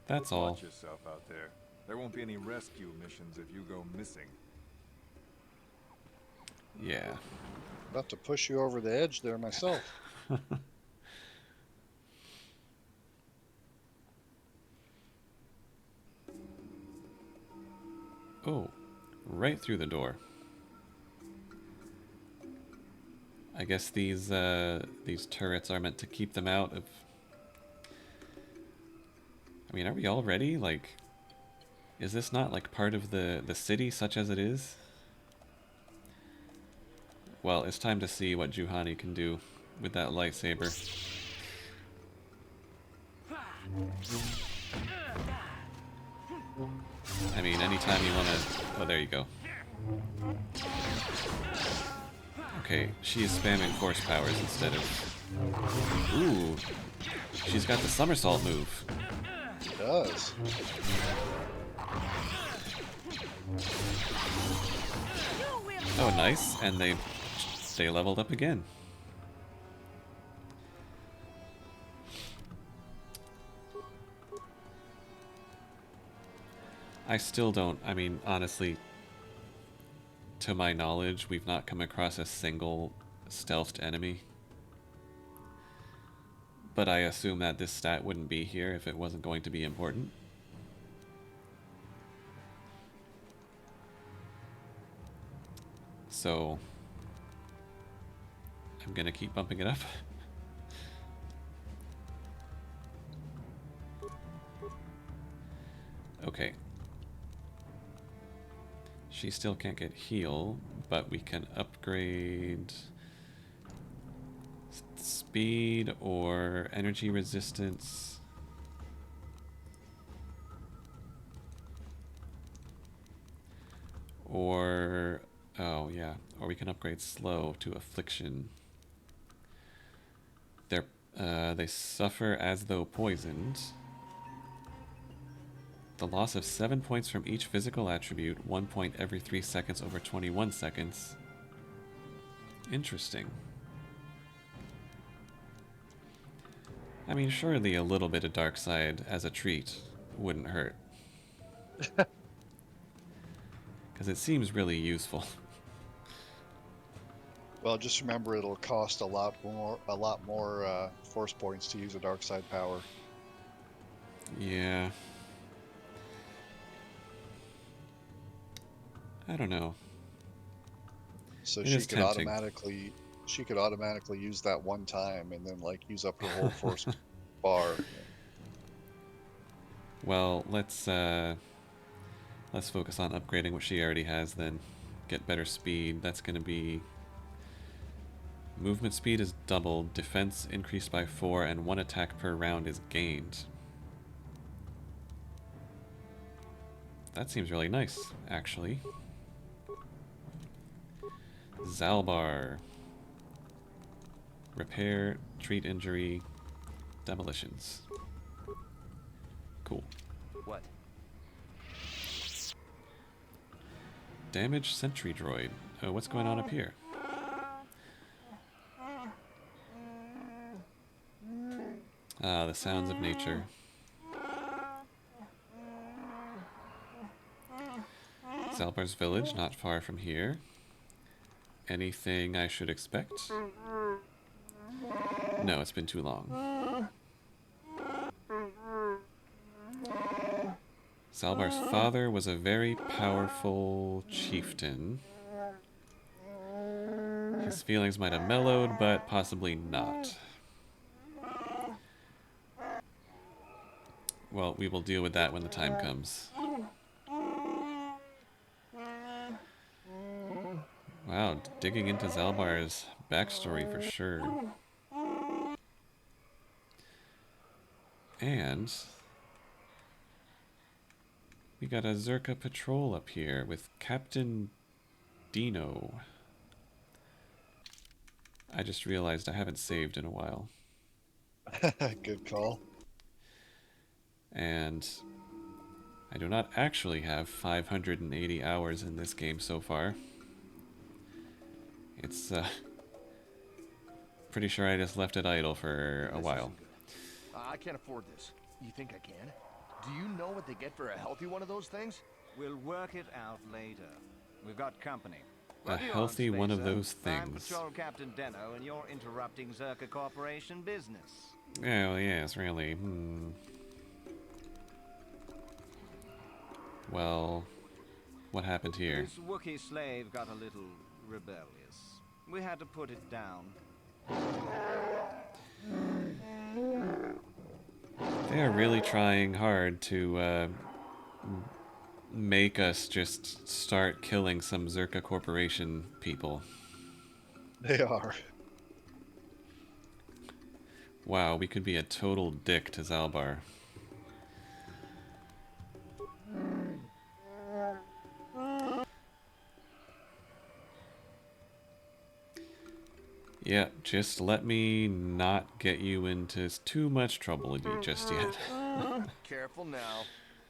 That's all. Watch yourself out there. There won't be any rescue missions if you go missing. Yeah. About to push you over the edge there myself. Oh, right through the door. I guess these turrets are meant to keep them out of... I mean, are we all ready? Like, is this not like part of the city such as it is? Well, it's time to see what Juhani can do with that lightsaber. I mean, anytime you want to... Oh, there you go. Okay, she is spamming force powers instead of... Ooh! She's got the somersault move. She does. Oh, nice. And they leveled up again. I still don't... I mean, honestly... To my knowledge, we've not come across a single stealthed enemy. But I assume that this stat wouldn't be here if it wasn't going to be important. So... I'm gonna keep bumping it up. Okay. She still can't get heal, but we can upgrade speed or energy resistance. Or, oh yeah, or we can upgrade slow to affliction. They suffer as though poisoned. The loss of 7 points from each physical attribute, 1 point every 3 seconds over 21 seconds. Interesting. I mean, surely a little bit of dark side as a treat wouldn't hurt. Because it seems really useful. Well, just remember it'll cost a lot more force points to use a dark side power. Yeah. I don't know. So It she is could tempting. automatically use that one time and then like use up her whole force bar. Well, let's focus on upgrading what she already has then. Get better speed. That's going to be... Movement speed is doubled, defense increased by 4, and 1 attack per round is gained. That seems really nice, actually. Zaalbar. Repair, treat injury, demolitions. Cool. What? Damaged sentry droid. Oh, what's going on up here? Ah, the sounds of nature. Zaalbar's village, not far from here. Anything I should expect? No, it's been too long. Zaalbar's father was a very powerful chieftain. His feelings might have mellowed, but possibly not. Well, we will deal with that when the time comes. Wow, digging into Zaalbar's backstory for sure. And we got a Zerka patrol up here with Captain Dino. I just realized I haven't saved in a while. Good call. And I do not actually have 580 hours in this game so far. It's pretty sure I just left it idle for a while. I can't afford this. You think I can? Do you know what they get for a healthy one of those things? We'll work it out later. We've got company. A healthy one of those I'm things. Patrol Captain Deno, and you're interrupting Zerka Corporation business. Oh, yes, really. Well, what happened here? This Wookiee slave got a little rebellious. We had to put it down. They are really trying hard to make us just start killing some Zerka Corporation people. They are. Wow, we could be a total dick to Zaalbar. Yeah, just let me not get you into too much trouble just yet. Careful now.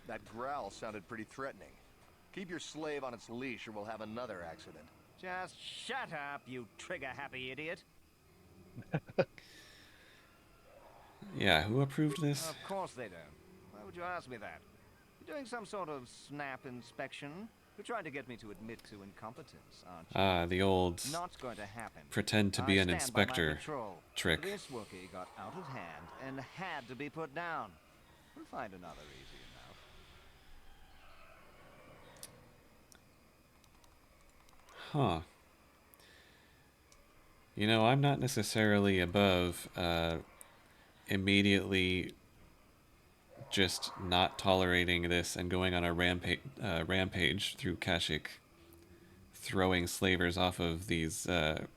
That growl sounded pretty threatening. Keep your slave on its leash or we'll have another accident. Just shut up, you trigger-happy idiot. Yeah, who approved this? Of course they don't. Why would you ask me that? You're doing some sort of snap inspection? You're trying to get me to admit to incompetence, aren't you? Ah, the old Not going to happen. pretend to be I an stand by my inspector patrol. trick. This Wookiee got out of hand and had to be put down. We'll find another easy enough. Huh. You know, I'm not necessarily above immediately just not tolerating this and going on a rampage through Kashyyyk, throwing slavers off of these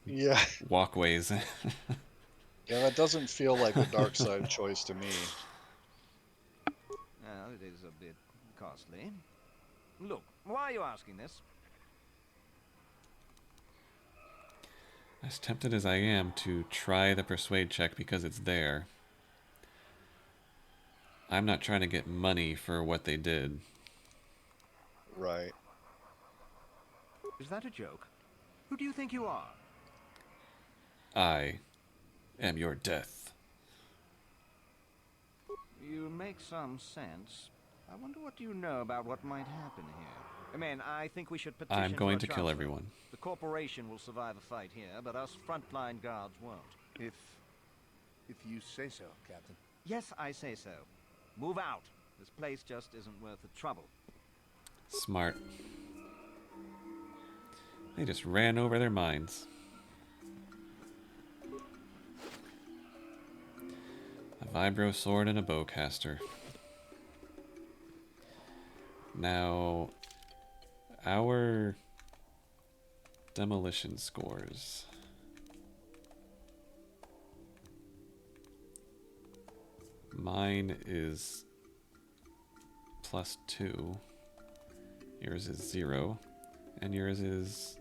Yeah. walkways. Yeah, that doesn't feel like a dark side choice to me. Well, it is a bit costly. Look, why are you asking this? As tempted as I am to try the persuade check because it's there, I'm not trying to get money for what they did. Right. Is that a joke? Who do you think you are? I am your death. You make some sense. I wonder what you know about what might happen here. I mean, I think we should petition I'm for going a to kill transfer. everyone. The corporation will survive a fight here, but us frontline guards won't. If you say so, Captain. Yes, I say so. Move out. This place just isn't worth the trouble. Smart. They just ran over their minds. A vibro sword and a bowcaster. Now, our demolition scores. Mine is +2. Yours is 0. And yours is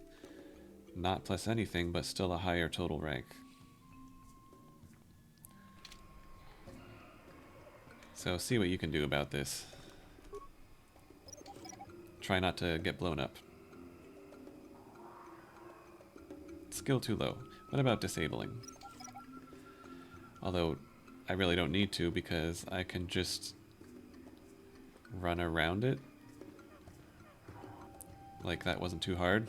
not plus anything, but still a higher total rank. So see what you can do about this. try not to get blown up. Skill too low. What about disabling? Although, I really don't need to because I can just run around it. Like that wasn't too hard.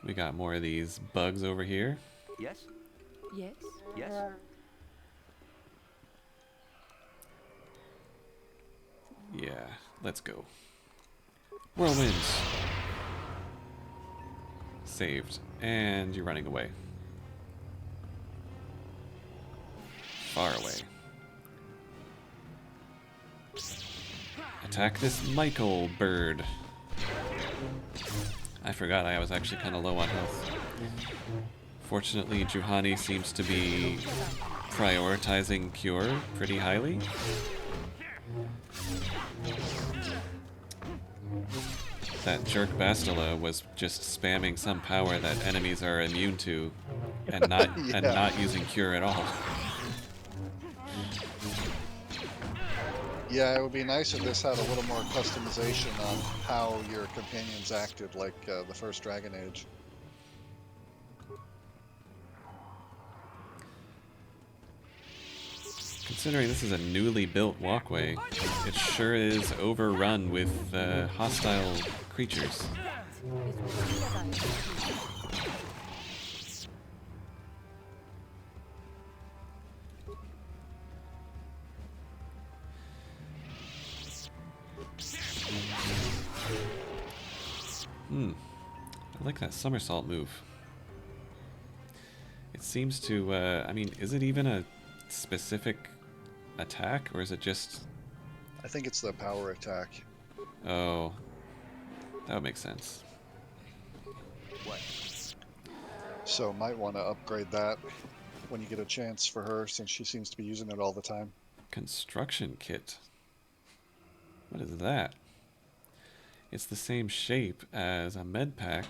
We got more of these bugs over here. Yes? Yes? Yes? Yeah, let's go. Whirlwinds. Saved. And you're running away. Far away. Attack this Michael bird. I forgot I was actually kind of low on health. Fortunately, Juhani seems to be prioritizing cure pretty highly. That jerk Bastila was just spamming some power that enemies are immune to, and not Yeah. and not using cure at all. Yeah, it would be nice if this had a little more customization on how your companions acted, like the first Dragon Age. Considering this is a newly built walkway, it sure is overrun with hostile creatures. I like that somersault move. It seems to, I mean, is it even a specific attack, or is it just... I think it's the power attack. Oh, that would make sense. What? So might want to upgrade that when you get a chance for her, since she seems to be using it all the time. Construction kit. What is that? It's the same shape as a med pack.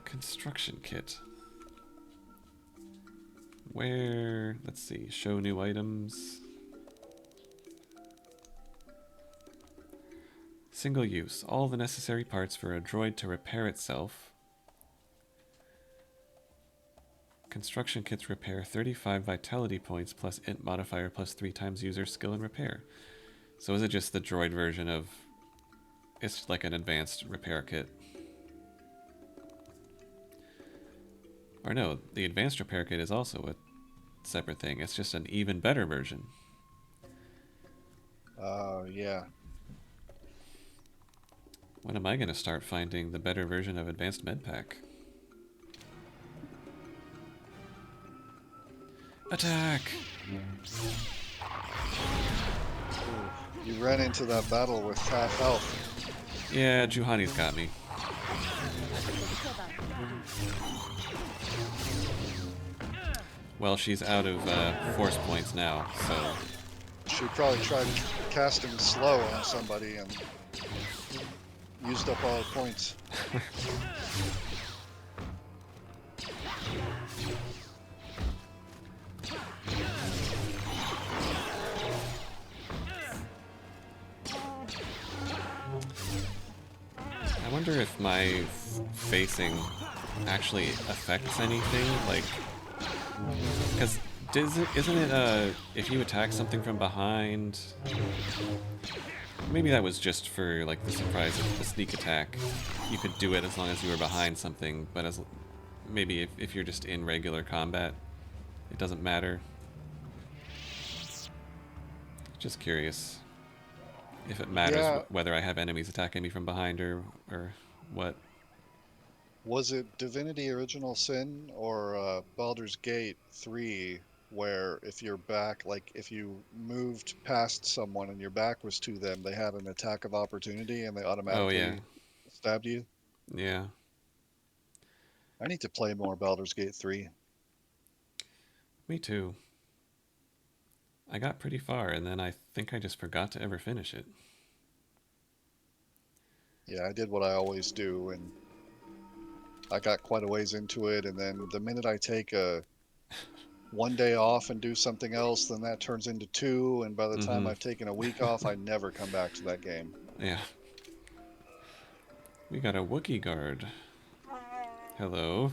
Construction kit. Where, let's see, show new items. Single use. All the necessary parts for a droid to repair itself. Construction kits repair 35 vitality points plus int modifier plus 3 times user skill and repair. So is it just the droid version of... It's like an advanced repair kit. Or no, the advanced repair kit is also a separate thing. It's just an even better version. Yeah. When am I going to start finding the better version of advanced med pack? Attack! You ran into that battle with half health. Yeah, Juhani's got me. Well, she's out of force points now, so... She probably tried casting slow on somebody and used up all her points. I wonder if my facing actually affects anything, like... Because isn't it, if you attack something from behind... Maybe that was just for, like, the surprise of the sneak attack. You could do it as long as you were behind something, but as maybe if you're just in regular combat, it doesn't matter. Just curious if it matters whether I have enemies attacking me from behind or what. Was it Divinity Original Sin or Baldur's Gate 3, where if you're back, like if you moved past someone and your back was to them, they had an attack of opportunity and they automatically stabbed you? Yeah. I need to play more Baldur's Gate 3. Me too. I got pretty far and then I think I just forgot to ever finish it. Yeah, I did what I always do, and I got quite a ways into it, and then the minute I take a one day off and do something else, then that turns into two, and by the time Mm-hmm. I've taken a week off, I never come back to that game. Yeah. We got a Wookiee guard. Hello.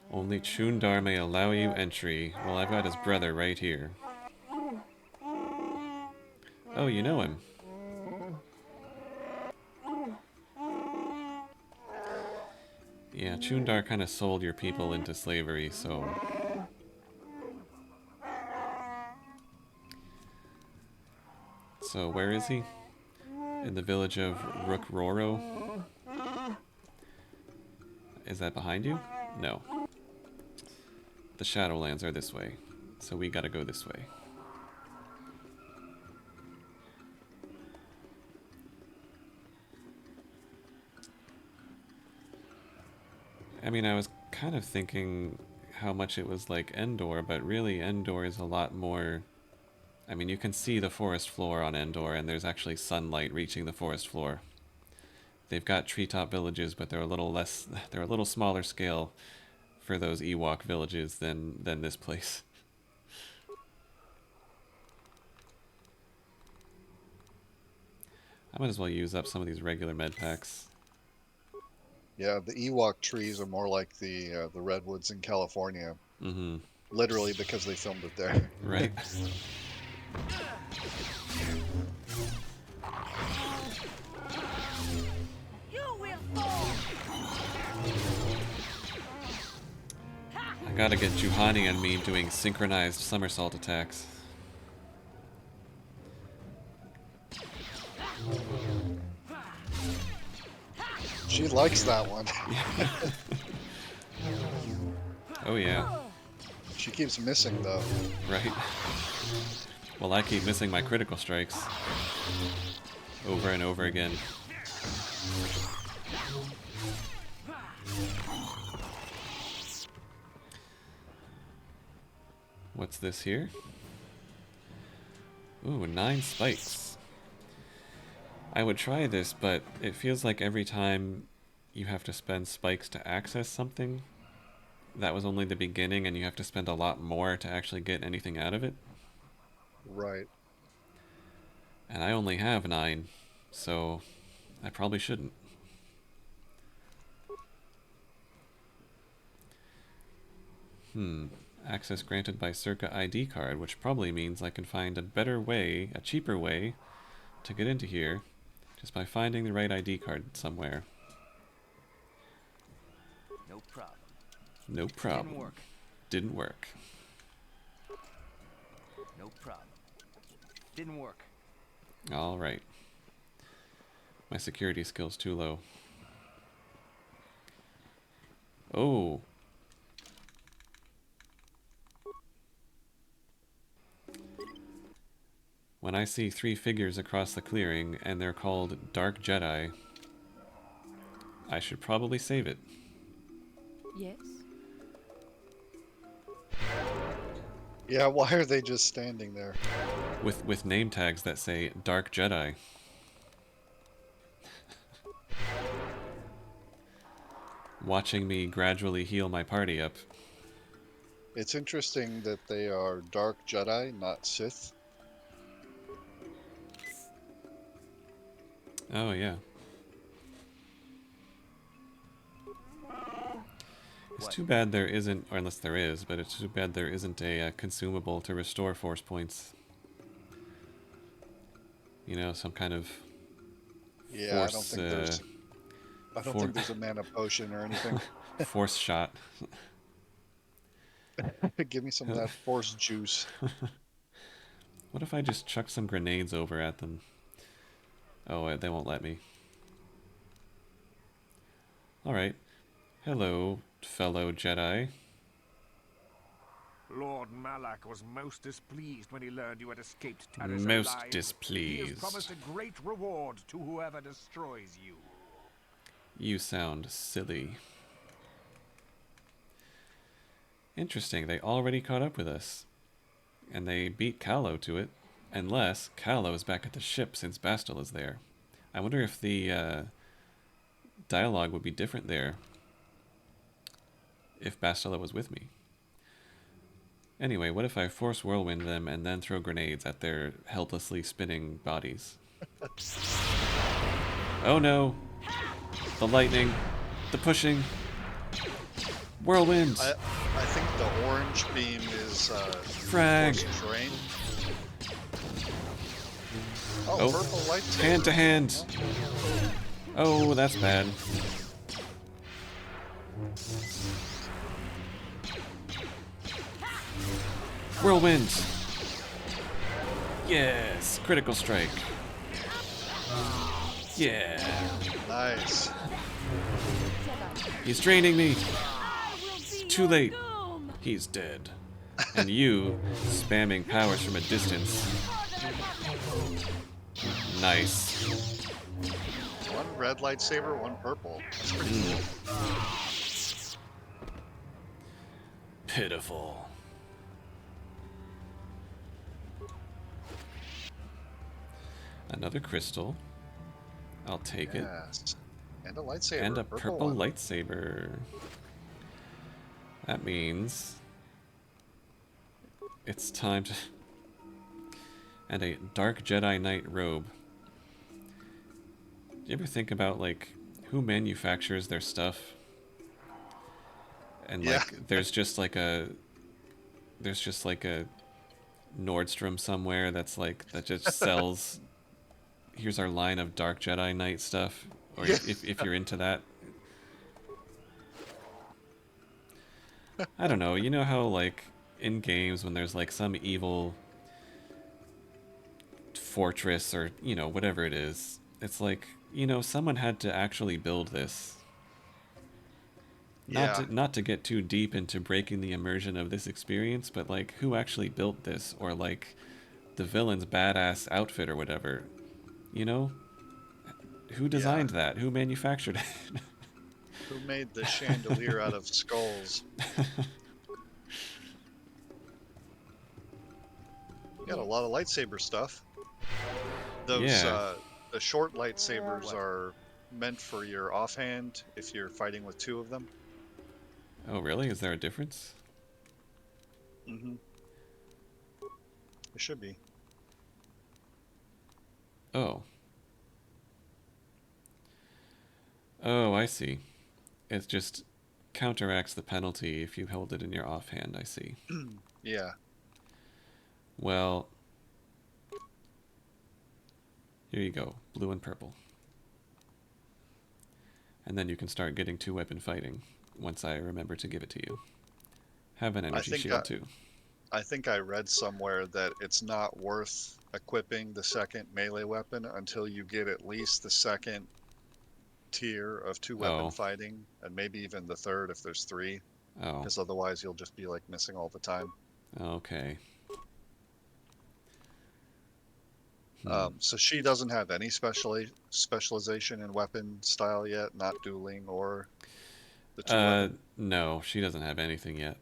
Only Chundar may allow you entry. Well, I've got his brother right here. Oh, you know him. Yeah, Chundar kind of sold your people into slavery, so... So, where is he? In the village of Rookroro? Is that behind you? No. The Shadowlands are this way, so we gotta go this way. I mean, I was kind of thinking how much it was like Endor, but really Endor is a lot more... I mean, you can see the forest floor on Endor, and there's actually sunlight reaching the forest floor. They've got treetop villages, but they're a little less... They're a little smaller scale for those Ewok villages than this place. I might as well use up some of these regular med packs. Yeah, the Ewok trees are more like the redwoods in California. Mm-hmm. Literally because they filmed it there. Right. I gotta get Juhani and me doing synchronized somersault attacks. She likes that one. Oh yeah. She keeps missing though. Right. Well, I keep missing my critical strikes. Over and over again. What's this here? Ooh, 9 spikes. I would try this, but it feels like every time you have to spend spikes to access something, that was only the beginning and you have to spend a lot more to actually get anything out of it. Right. And I only have 9, so I probably shouldn't. Access granted by Circa ID card, which probably means I can find a better way, a cheaper way, to get into here, just by finding the right ID card somewhere. No problem. No problem. Didn't work. Didn't work. No problem. Didn't work. Alright. My security skill's too low. Oh. When I see 3 figures across the clearing and they're called Dark Jedi, I should probably save it. Yes? Yeah, why are they just standing there? With name tags that say Dark Jedi. Watching me gradually heal my party up. It's interesting that they are Dark Jedi, not Sith. Oh, yeah. It's too bad there isn't, or unless there is, but it's too bad there isn't a consumable to restore force points. You know, some kind of Yeah, force, I don't think there's a mana potion or anything. Force shot. Give me some of that force juice. What if I just chuck some grenades over at them? Oh, they won't let me. Alright. Hello, fellow Jedi. Lord Malak was most displeased when he learned you had escaped Taris Most alive. He displeased. has promised a great reward to whoever destroys you. You sound silly. Interesting, they already caught up with us. And they beat Callow to it. Unless Callow is back at the ship since Bastil is there. I wonder if the dialogue would be different there if Bastila was with me. Anyway, what if I force whirlwind them and then throw grenades at their helplessly spinning bodies? Oh no! The lightning! The pushing! Whirlwind! I think the orange beam is frag! Terrain. Oh, purple lightsaber. Hand to hand! Oh, that's bad. Whirlwind! Yes! Critical strike. Yeah! Nice. He's draining me! Too late! He's dead. And you, spamming powers from a distance. Nice. One red lightsaber, one purple. That's pretty cool. Pitiful. Another crystal. I'll take it. And a lightsaber. And a purple one. lightsaber. That means it's time to... And a dark Jedi Knight robe. Do you ever think about, like, who manufactures their stuff? And, like, there's just like a Nordstrom somewhere that's like, that just sells, here's our line of dark Jedi Knight stuff. Or if you're into that. I don't know, you know how, like, in games when there's, like, some evil fortress or, you know, whatever it is, it's like, you know, someone had to actually build this. Not to get too deep into breaking the immersion of this experience, but, like, who actually built this? Or, like, the villain's badass outfit or whatever. You know? Who designed that? Who manufactured it? Who made the chandelier out of skulls? Got a lot of lightsaber stuff. Those the short lightsabers are meant for your offhand if you're fighting with two of them. Oh, really? Is there a difference? Mm-hmm. It should be. Oh. Oh, I see. It just counteracts the penalty if you hold it in your offhand, I see. Yeah. Well, here you go, blue and purple. And then you can start getting two-weapon fighting, once I remember to give it to you. Have an energy shield, too. I think I read somewhere that it's not worth equipping the second melee weapon until you get at least the second tier of two-weapon fighting, and maybe even the third if there's three. Oh. Because otherwise you'll just be, like, missing all the time. Okay. So she doesn't have any specialization in weapon style yet, not dueling or the two-weapon? No, she doesn't have anything yet.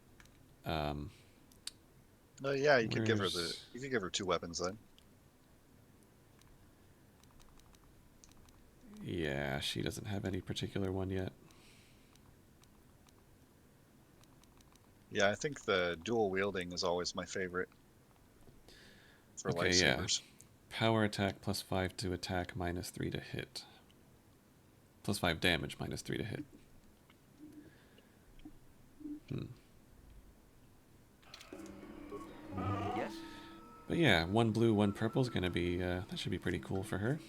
Yeah, you could give her two weapons then. Yeah, she doesn't have any particular one yet. Yeah, I think the dual wielding is always my favorite for lightsabers. Yeah. Power attack plus 5 to attack, minus 3 to hit. Plus 5 damage, minus 3 to hit. Yes. But yeah, one blue, one purple is going to be, that should be pretty cool for her.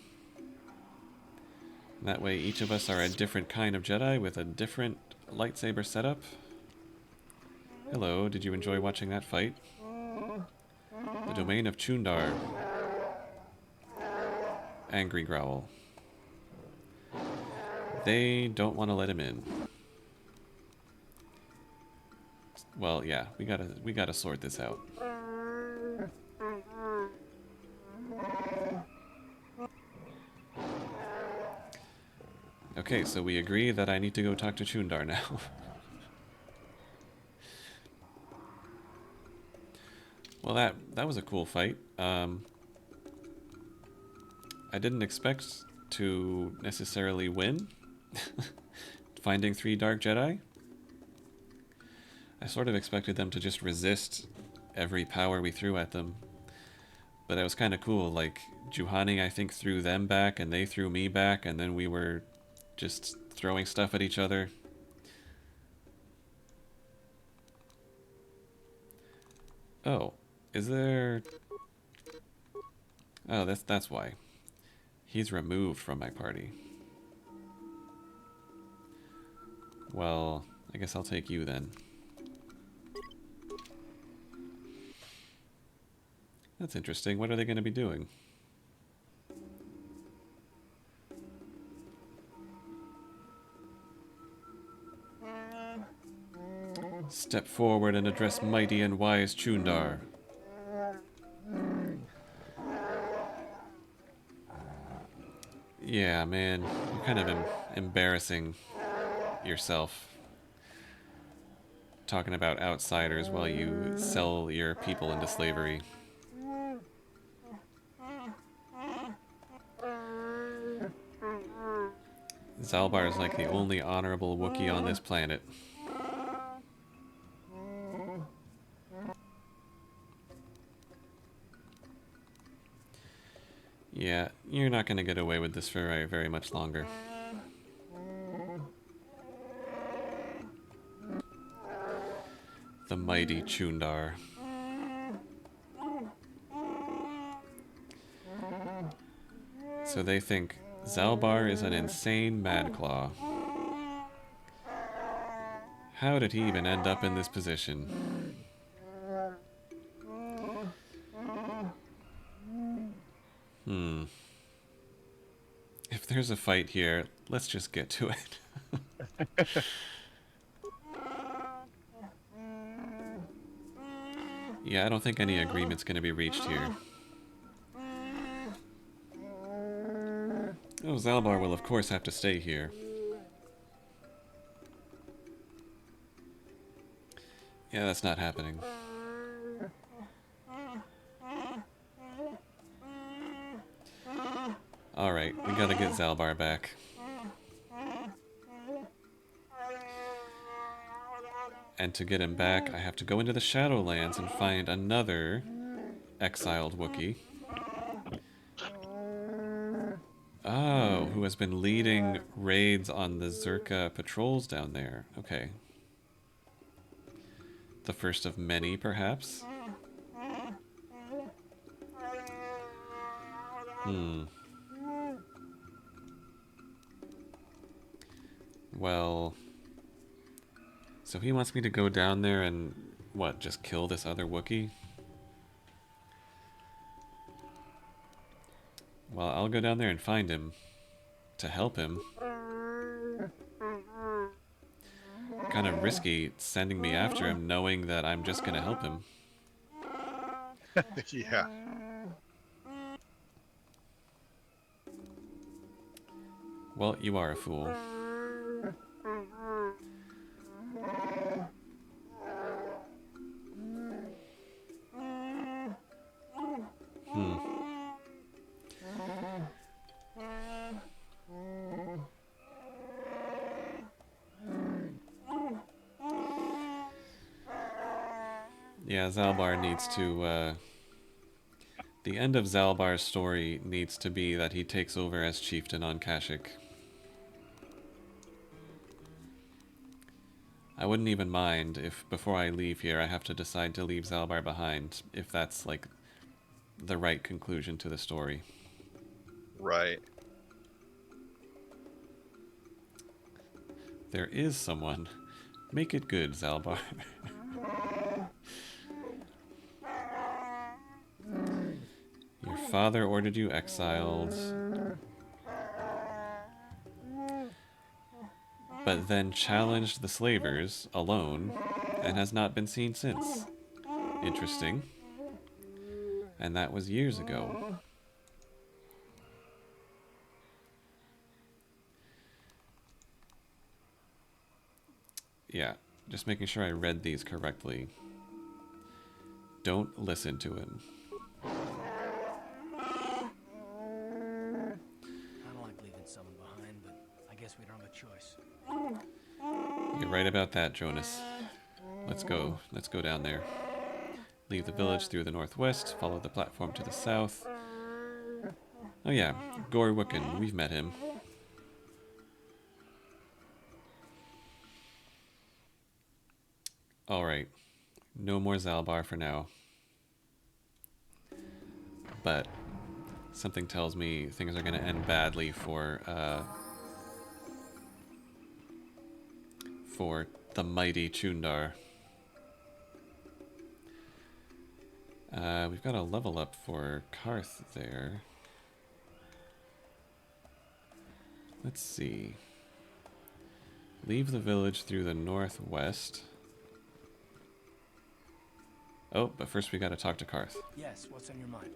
And that way each of us are a different kind of Jedi with a different lightsaber setup. Hello, did you enjoy watching that fight? The domain of Chundar. Angry growl. They don't want to let him in. Well, yeah, we gotta sort this out. Okay, so we agree that I need to go talk to Chundar now. Well, that was a cool fight. I didn't expect to necessarily win. Finding 3 Dark Jedi. I sort of expected them to just resist every power we threw at them. But that was kind of cool. Like, Juhani, I think, threw them back, and they threw me back, and then we were just throwing stuff at each other. Oh, is there... Oh, that's why. He's removed from my party. Well, I guess I'll take you then. That's interesting. What are they going to be doing? Step forward and address mighty and wise Chundar. Yeah, man, you're kind of embarrassing yourself. Talking about outsiders while you sell your people into slavery. Zaalbar is like the only honorable Wookiee on this planet. Yeah, you're not going to get away with this for very, very much longer. The mighty Chundar. So they think Zaalbar is an insane madclaw. How did he even end up in this position? If there's a fight here, let's just get to it. Yeah, I don't think any agreement's going to be reached here. Oh, Zaalbar will of course have to stay here. Yeah, that's not happening. Alright, we gotta get Zaalbar back. And to get him back, I have to go into the Shadowlands and find another exiled Wookiee. Oh, who has been leading raids on the Zerka patrols down there. Okay. The first of many, perhaps? Well... So he wants me to go down there and, what, just kill this other Wookiee? Well, I'll go down there and find him. To help him. Kind of risky sending me after him knowing that I'm just gonna help him. Yeah. Well, you are a fool. Yeah, Zaalbar needs to, the end of Zaalbar's story needs to be that he takes over as chieftain on Kashyyyk. I wouldn't even mind if, before I leave here, I have to decide to leave Zaalbar behind, if that's, like, the right conclusion to the story. Right. There is someone. Make it good, Zaalbar. Your father ordered you exiled, but then challenged the slavers alone and has not been seen since. Interesting. And that was years ago. Yeah, just making sure I read these correctly. Don't listen to him. I don't like leaving someone behind, but I guess we don't have a choice. You're right about that, Jonas. Let's go. Let's go down there. Leave the village through the northwest, follow the platform to the south. Oh yeah, Gorwookin, we've met him. Alright, no more Zaalbar for now. But something tells me things are going to end badly for the mighty Chundar. We've got a level up for Karth there. Let's see. Leave the village through the northwest. Oh, but first we gotta talk to Karth. Yes, what's on your mind?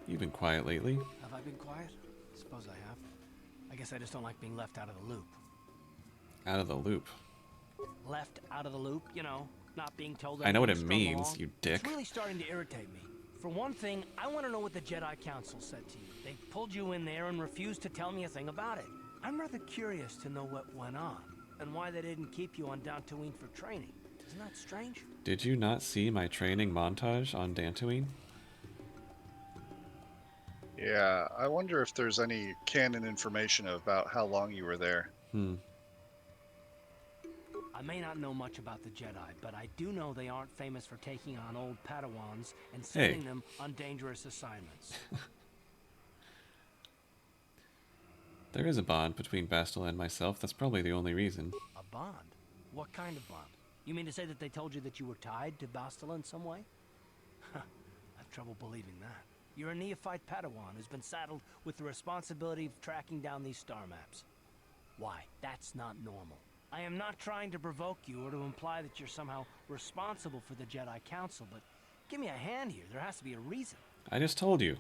You've been quiet lately. Have I been quiet? Suppose I have. I guess I just don't like being left out of the loop. Out of the loop? Left out of the loop, you know, not being told. I know what it strung means, along. you dick. It's really starting to irritate me. For one thing, I want to know what the Jedi Council said to you. They pulled you in there and refused to tell me a thing about it. I'm rather curious to know what went on, and why they didn't keep you on Dantooine for training. Isn't that strange? Did you not see my training montage on Dantooine? Yeah, I wonder if there's any canon information about how long you were there. I may not know much about the Jedi, but I do know they aren't famous for taking on old Padawans and sending them on dangerous assignments. There is a bond between Bastila and myself. That's probably the only reason. A bond? What kind of bond? You mean to say that they told you that you were tied to Bastila in some way? I have trouble believing that. You're a neophyte Padawan who's been saddled with the responsibility of tracking down these star maps. Why? That's not normal. I am not trying to provoke you or to imply that you're somehow responsible for the Jedi Council, but give me a hand here. There has to be a reason. I just told you.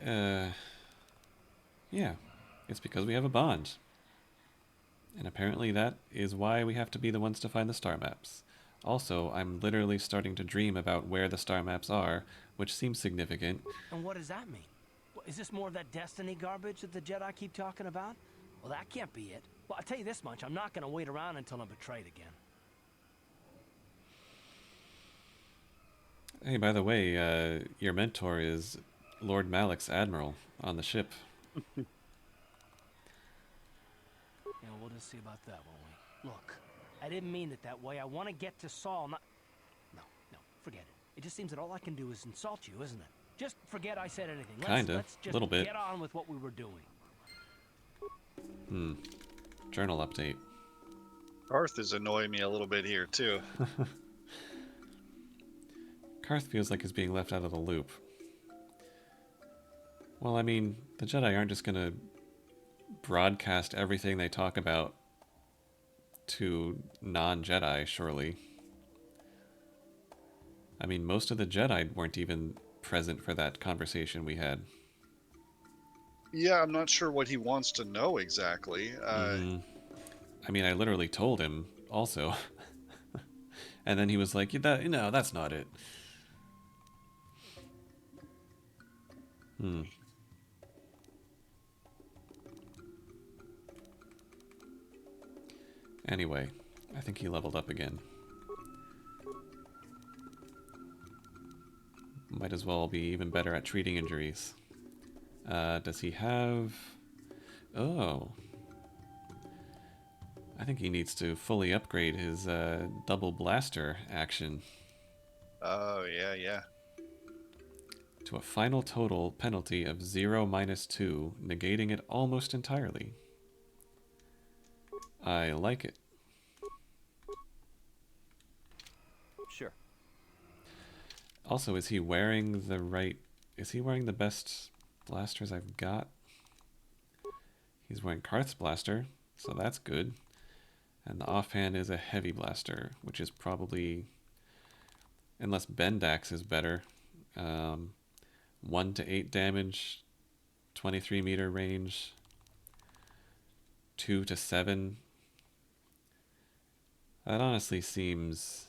Yeah. It's because we have a bond. And apparently that is why we have to be the ones to find the star maps. Also, I'm literally starting to dream about where the star maps are, which seems significant. And what does that mean? Is this more of that destiny garbage that the Jedi keep talking about? Well, that can't be it. Well, I'll tell you this much. I'm not going to wait around until I'm betrayed again. Hey, by the way, your mentor is Lord Malik's admiral on the ship. Yeah, we'll just see about that, won't we? Look, I didn't mean it that way. I want to get to Saul, not... No, forget it. It just seems that all I can do is insult you, isn't it? Just forget I said anything. Let's just little bit. Get on with what we were doing. Journal update. Karth is annoying me a little bit here, too. Karth feels like he's being left out of the loop. Well, I mean, the Jedi aren't just gonna broadcast everything they talk about to non-Jedi, surely. I mean, most of the Jedi weren't even present for that conversation we had. Yeah, I'm not sure what he wants to know exactly. I mean, I literally told him also. And then he was like, no, that's not it. Anyway, I think he leveled up again. Might as well be even better at treating injuries. Does he have... Oh. I think he needs to fully upgrade his double blaster action. Oh, yeah. To a final total penalty of 0-2, negating it almost entirely. I like it. Sure. Also, is he wearing the right... Is he wearing the best blasters I've got? He's wearing Karth's blaster, so that's good. And the offhand is a heavy blaster, which is probably... Unless Bendax is better. 1 to 8 damage, 23 meter range, 2 to 7. That honestly seems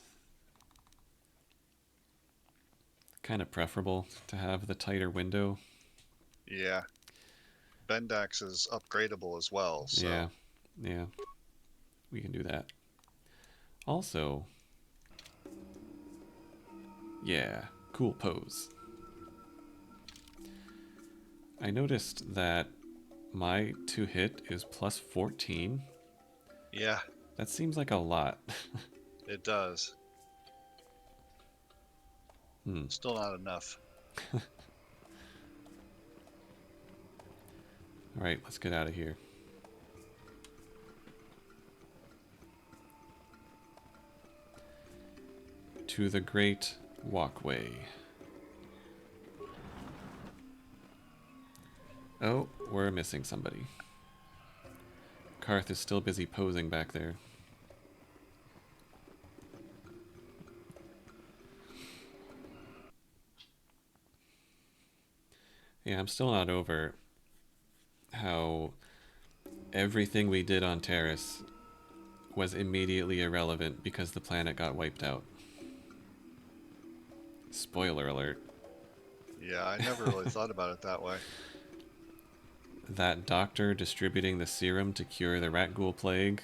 kind of preferable to have the tighter window. Yeah. Bendax is upgradable as well, so... Yeah. we can do that. Also, yeah, cool pose. I noticed that my 2-hit is plus 14. Yeah. That seems like a lot. It does. Still not enough. Alright, let's get out of here. To the Great Walkway. Oh, we're missing somebody. Karth is still busy posing back there. Yeah, I'm still not over how everything we did on Terrace was immediately irrelevant because the planet got wiped out. Spoiler alert. Yeah, I never really thought about it that way. That doctor distributing the serum to cure the rat ghoul plague.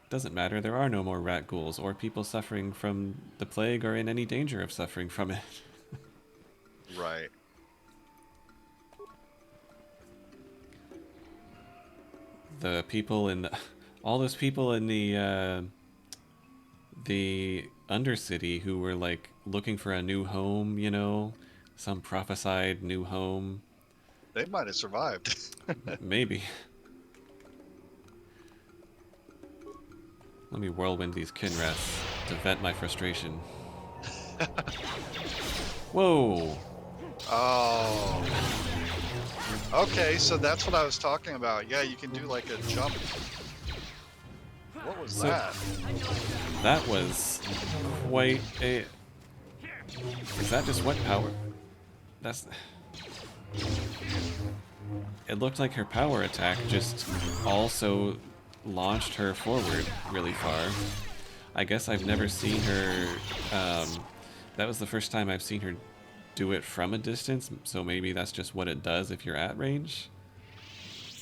Doesn't matter, there are no more rat ghouls or people suffering from the plague or in any danger of suffering from it. Right. The people in the, all those people in the Undercity who were like looking for a new home, you know, some prophesied new home. They might have survived. Maybe. Let me whirlwind these kinrats to vent my frustration. Whoa! Oh. Okay, so that's what I was talking about. Yeah, you can do like a jump. What was that? That was quite a... Is that just what power? That's... It looked like her power attack just also launched her forward really far. I guess I've never seen her... that was the first time I've seen her do it from a distance, so maybe that's just what it does if you're at range.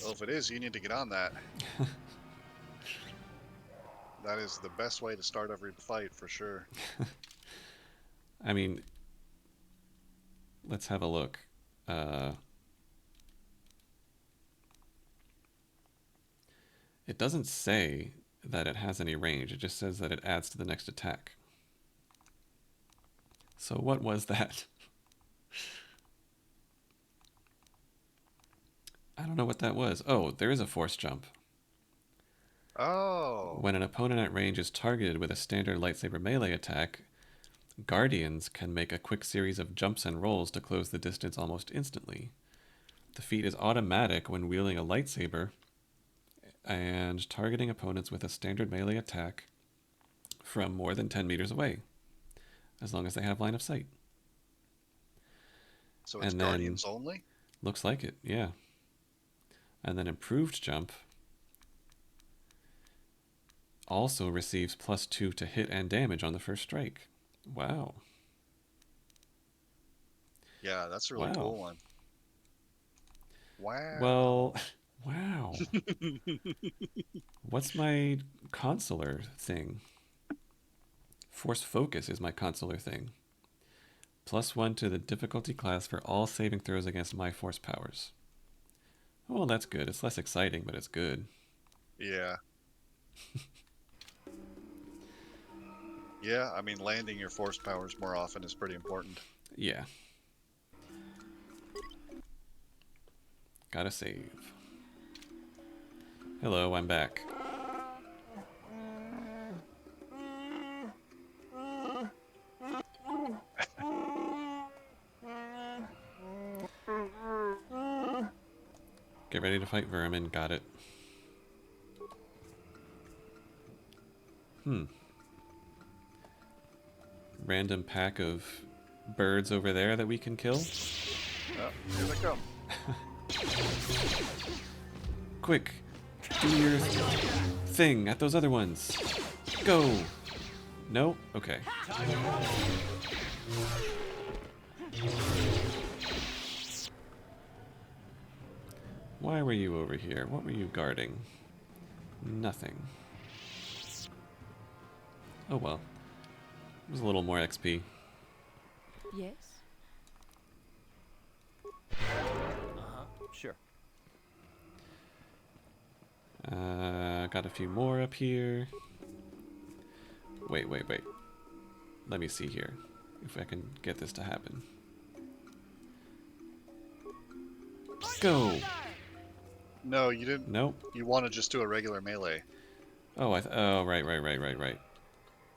Well, if it is, you need to get on that. That is the best way to start every fight, for sure. I mean, let's have a look. It doesn't say that it has any range, it just says that it adds to the next attack. So what was that? I don't know what that was. Oh, there is a force jump. Oh. When an opponent at range is targeted with a standard lightsaber melee attack, Guardians can make a quick series of jumps and rolls to close the distance almost instantly. The feat is automatic when wielding a lightsaber and targeting opponents with a standard melee attack from more than 10 meters away, as long as they have line of sight. So it's Guardians only? Looks like it, yeah. And then improved jump also receives +2 to hit and damage on the first strike. Wow. Yeah, that's a really cool one. Wow. Well, wow. What's my consular thing? Force Focus is my consular thing. +1 to the difficulty class for all saving throws against my force powers. Well, that's good. It's less exciting, but it's good. Yeah. Yeah, I mean, landing your force powers more often is pretty important. Yeah. Gotta save. Hello, I'm back. Get ready to fight vermin. Got it. Random pack of birds over there that we can kill. Oh, here they come. Quick, do your thing at those other ones. Go. No? Okay. Why were you over here? What were you guarding? Nothing. Oh well. It was a little more XP. Yes? Sure. Got a few more up here. Wait. Let me see here. If I can get this to happen. Go! No, you didn't. Nope. You want to just do a regular melee. Oh, right.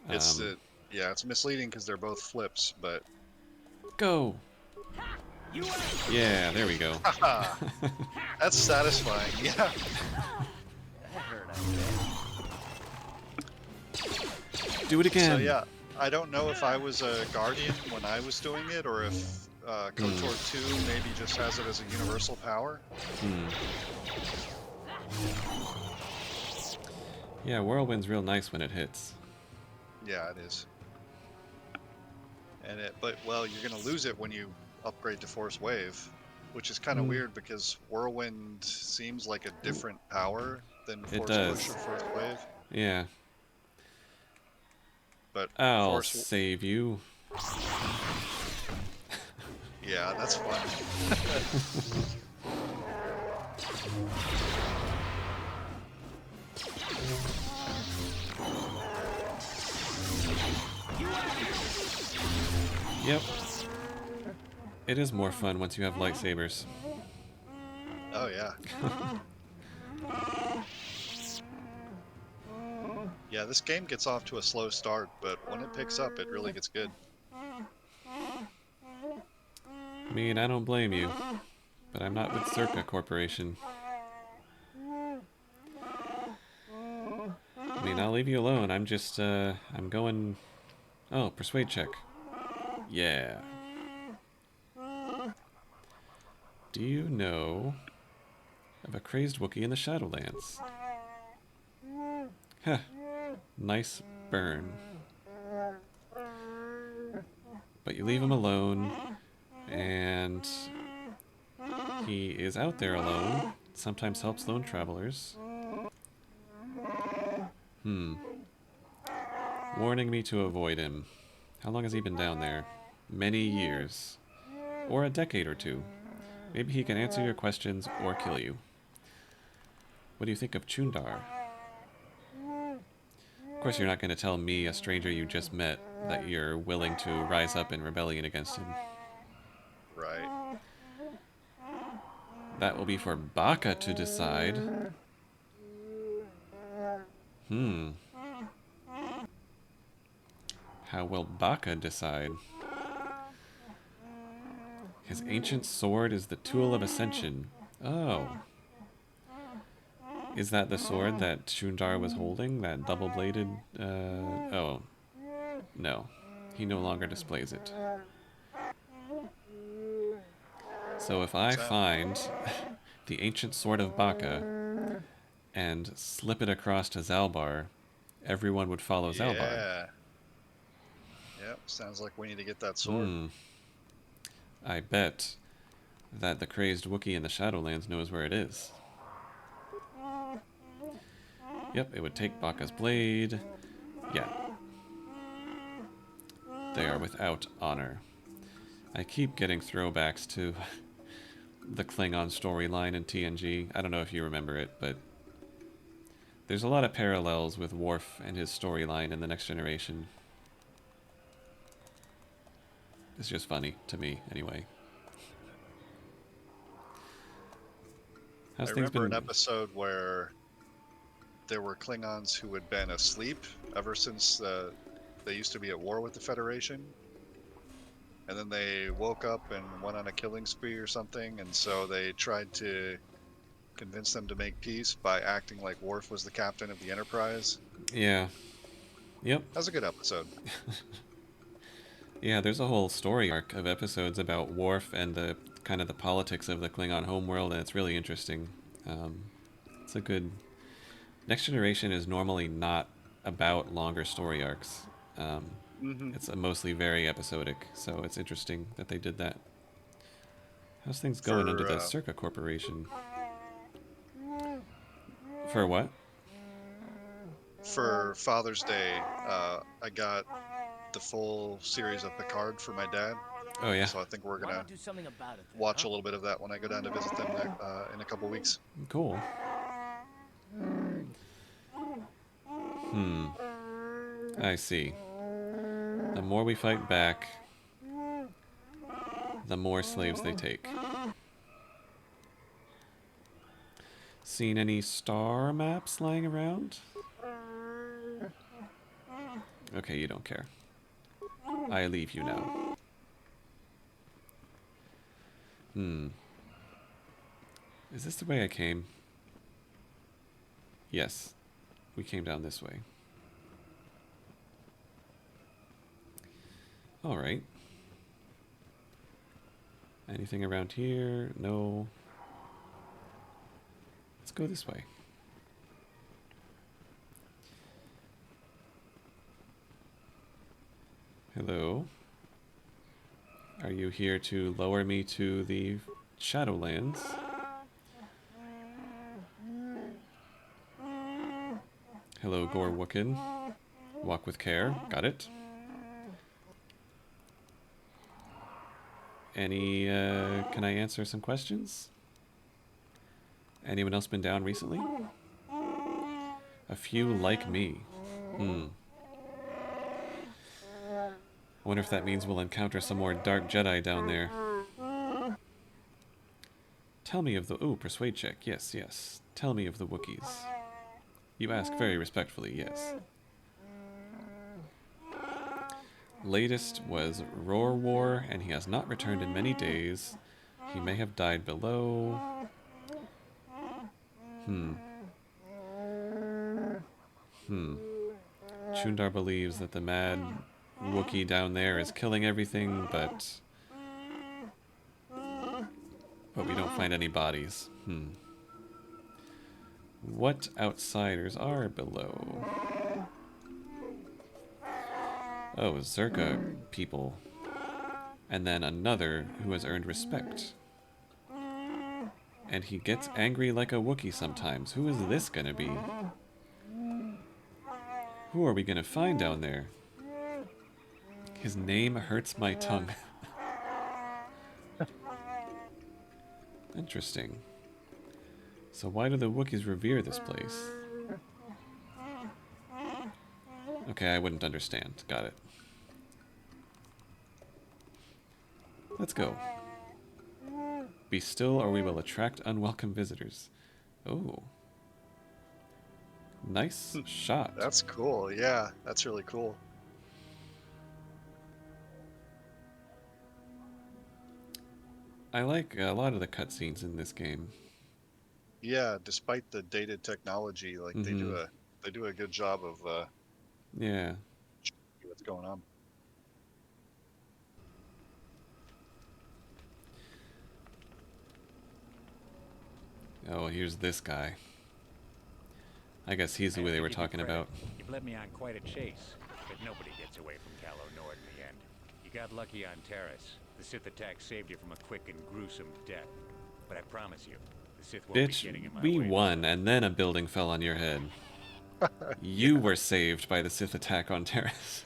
It's yeah, it's misleading because they're both flips, but Go! Yeah, there we go. that's satisfying. Yeah. Do it again. So yeah, I don't know if I was a guardian when I was doing it, or if KOTOR 2 maybe just has it as a universal power. Yeah, Whirlwind's real nice when it hits. Yeah, it is. But well, you're gonna lose it when you upgrade to Force Wave, which is kind of weird because Whirlwind seems like a different power than It Force does. Push or Force Wave. Yeah. But I'll save you. Yeah, that's fun. Yep. It is more fun once you have lightsabers. Oh yeah. Yeah, this game gets off to a slow start, but when it picks up, it really gets good. I mean, I don't blame you, but I'm not with Circa Corporation. I mean, I'll leave you alone. I'm just, I'm going... Oh, persuade check. Yeah. Do you know of a crazed Wookiee in the Shadowlands? Heh. Nice burn. But you leave him alone, and he is out there alone. Sometimes helps lone travelers. Warning me to avoid him. How long has he been down there? Many years. Or a decade or two. Maybe he can answer your questions or kill you. What do you think of Chundar? Of course you're not going to tell me, a stranger you just met, that you're willing to rise up in rebellion against him. Right. That will be for Baka to decide. How will Baka decide? His ancient sword is the tool of ascension. Oh. Is that the sword that Chundar was holding? That double-bladed... oh. No. He no longer displays it. So if I find the ancient sword of Baka and slip it across to Zaalbar, everyone would follow Zaalbar. Yeah. Yep, sounds like we need to get that sword. I bet that the crazed Wookiee in the Shadowlands knows where it is. Yep, it would take Baka's blade. Yeah. They are without honor. I keep getting throwbacks to the Klingon storyline in TNG. I don't know if you remember it, but there's a lot of parallels with Worf and his storyline in The Next Generation. It's just funny to me, anyway. How's I things remember been? an episode where there were Klingons who had been asleep ever since they used to be at war with the Federation. And then they woke up and went on a killing spree or something, and so they tried to convince them to make peace by acting like Worf was the captain of the Enterprise. Yeah. Yep. That was a good episode. Yeah, there's a whole story arc of episodes about Worf and the kind of the politics of the Klingon homeworld, and it's really interesting. It's a good... Next Generation is normally not about longer story arcs. It's mostly very episodic, so it's interesting that they did that. How's things going under the Circa Corporation? For what? for Father's Day, I got the full series of Picard for my dad. Oh yeah. So I think we're Why gonna not do something about it then, watch huh? a little bit of that when I go down to visit them in a couple weeks. Cool. I see. The more we fight back, the more slaves they take. Seen any star maps lying around? Okay, you don't care. I leave you now. Is this the way I came? Yes. We came down this way. Alright. Anything around here? No. Let's go this way. Hello. Are you here to lower me to the Shadowlands? Hello, Gorwookin. Walk with care. Got it. Any, can I answer some questions? Anyone else been down recently? A few like me. Wonder if that means we'll encounter some more Dark Jedi down there. Tell me of the... Ooh, persuade check. Yes, yes. Tell me of the Wookiees. You ask very respectfully, yes. Latest was Roar War, and he has not returned in many days. He may have died below. Chundar believes that the mad Wookiee down there is killing everything, but we don't find any bodies. What outsiders are below? Oh, Zerka people. And then another who has earned respect. And he gets angry like a Wookiee sometimes. Who is this gonna be? Who are we gonna find down there? His name hurts my tongue. Interesting. So why do the Wookiees revere this place? Okay, I wouldn't understand. Got it. Let's go. Be still or we will attract unwelcome visitors. Oh. Nice shot. That's cool. Yeah, that's really cool. I like a lot of the cutscenes in this game. Yeah, despite the dated technology, like they do a good job of yeah. What's going on. Oh, here's this guy. I guess he's who they were talking about. You've led me on quite a chase, but nobody gets away from Calo Nord in the end. You got lucky on Terrace. The Sith attack saved you from a quick and gruesome death. But I promise you, the Sith won't be getting in my way. We won, and then a building fell on your head. You were saved by the Sith attack on Terrace.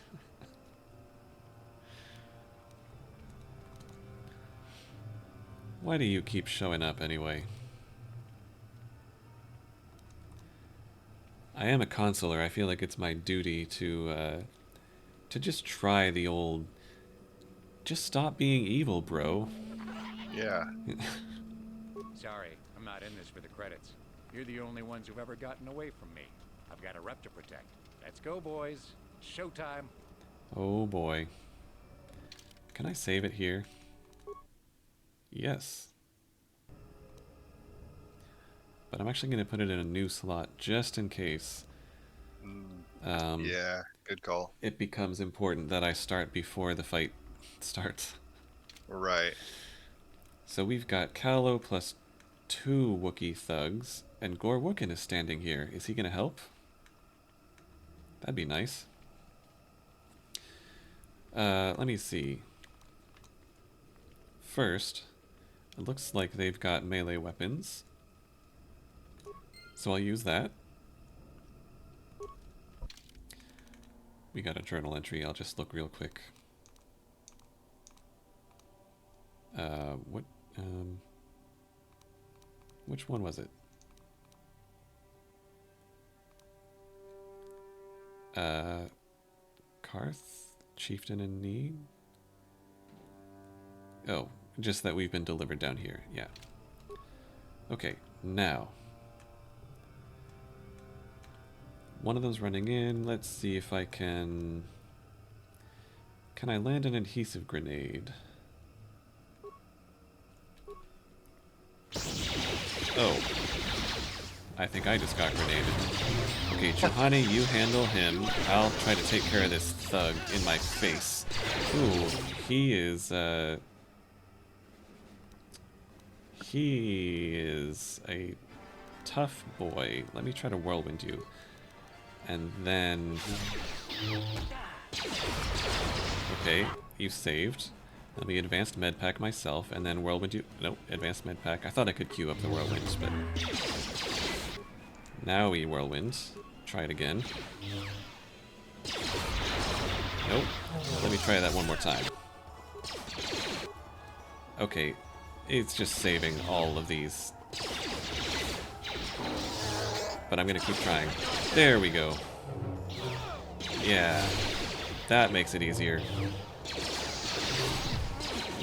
Why do you keep showing up anyway? I am a consular. I feel like it's my duty to just try the old... Just stop being evil, bro. Yeah. Sorry, I'm not in this for the credits. You're the only ones who've ever gotten away from me. I've got a rep to protect. Let's go, boys. Showtime. Oh boy. Can I save it here? Yes. But I'm actually going to put it in a new slot just in case. Yeah, good call. It becomes important that I start before the fight starts. Right. So we've got Calo plus 2 Wookiee thugs, and Gorwookin is standing here. Is he going to help? That'd be nice. Let me see. First, it looks like they've got melee weapons. So I'll use that. we got a journal entry. I'll just look real quick. What? Which one was it? Karth? Chieftain in need? Oh, just that we've been delivered down here. Yeah. Okay, now. One of them's running in. Let's see if I can... Can I land an adhesive grenade? Oh. I think I just got grenaded. Okay, Johanny, you handle him. I'll try to take care of this thug in my face. Ooh, he is a tough boy. Let me try to whirlwind you. And then... Okay, you saved. Let me advanced med pack myself, and then whirlwind you. Nope, advanced med pack. I thought I could queue up the whirlwinds, but now we whirlwind. Try it again. Nope. Let me try that one more time. Okay, it's just saving all of these. But I'm gonna keep trying. There we go. Yeah, that makes it easier.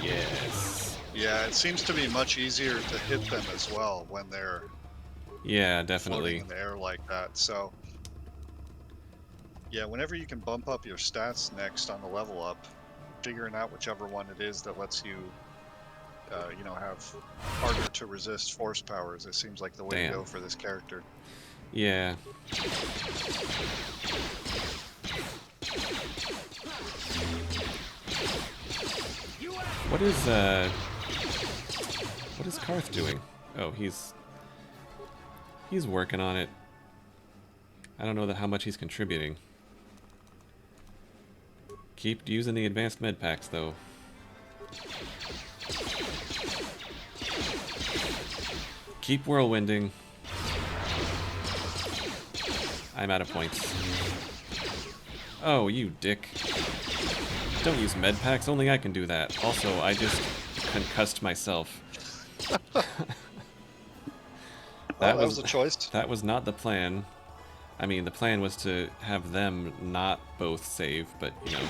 Yes. Yeah, it seems to be much easier to hit them as well when they're definitely floating in the air like that. So yeah, whenever you can bump up your stats next on the level up, figuring out whichever one it is that lets you, you know, have harder to resist force powers, it seems like the way to go for this character. Yeah. What is Karth doing? Oh, he's working on it. I don't know how much he's contributing. Keep using the advanced med packs though. Keep whirlwinding. I'm out of points. Oh, you dick. Don't use med packs, only I can do that. Also, I just concussed myself. That was a choice. That was not the plan. I mean, the plan was to have them not both save, but, you know.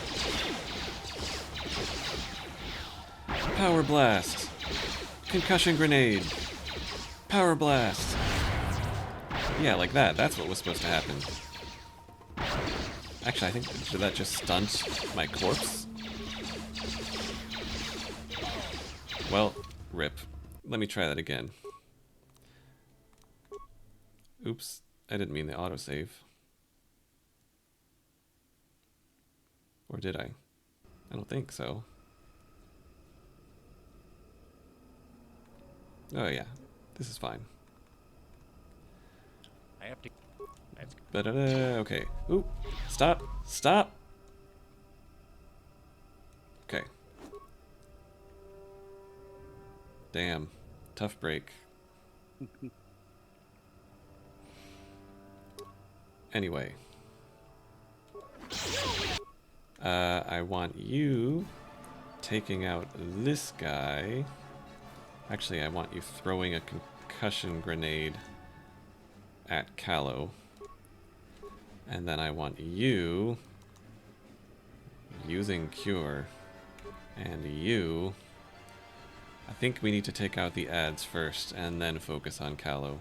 Power blast! Concussion grenade! Power blast! Yeah, like that. That's what was supposed to happen. Actually, I think, did that just stunt my corpse? Well, rip. Let me try that again. Oops, I didn't mean the autosave. Or did I? I don't think so. Oh yeah, this is fine. I have to... Okay. Ooh, stop! Stop! Okay. Damn. Tough break. Anyway. I want you taking out this guy. Actually, I want you throwing a concussion grenade at Callow. And then I want you using Cure. And you... I think we need to take out the ads first and then focus on Callow.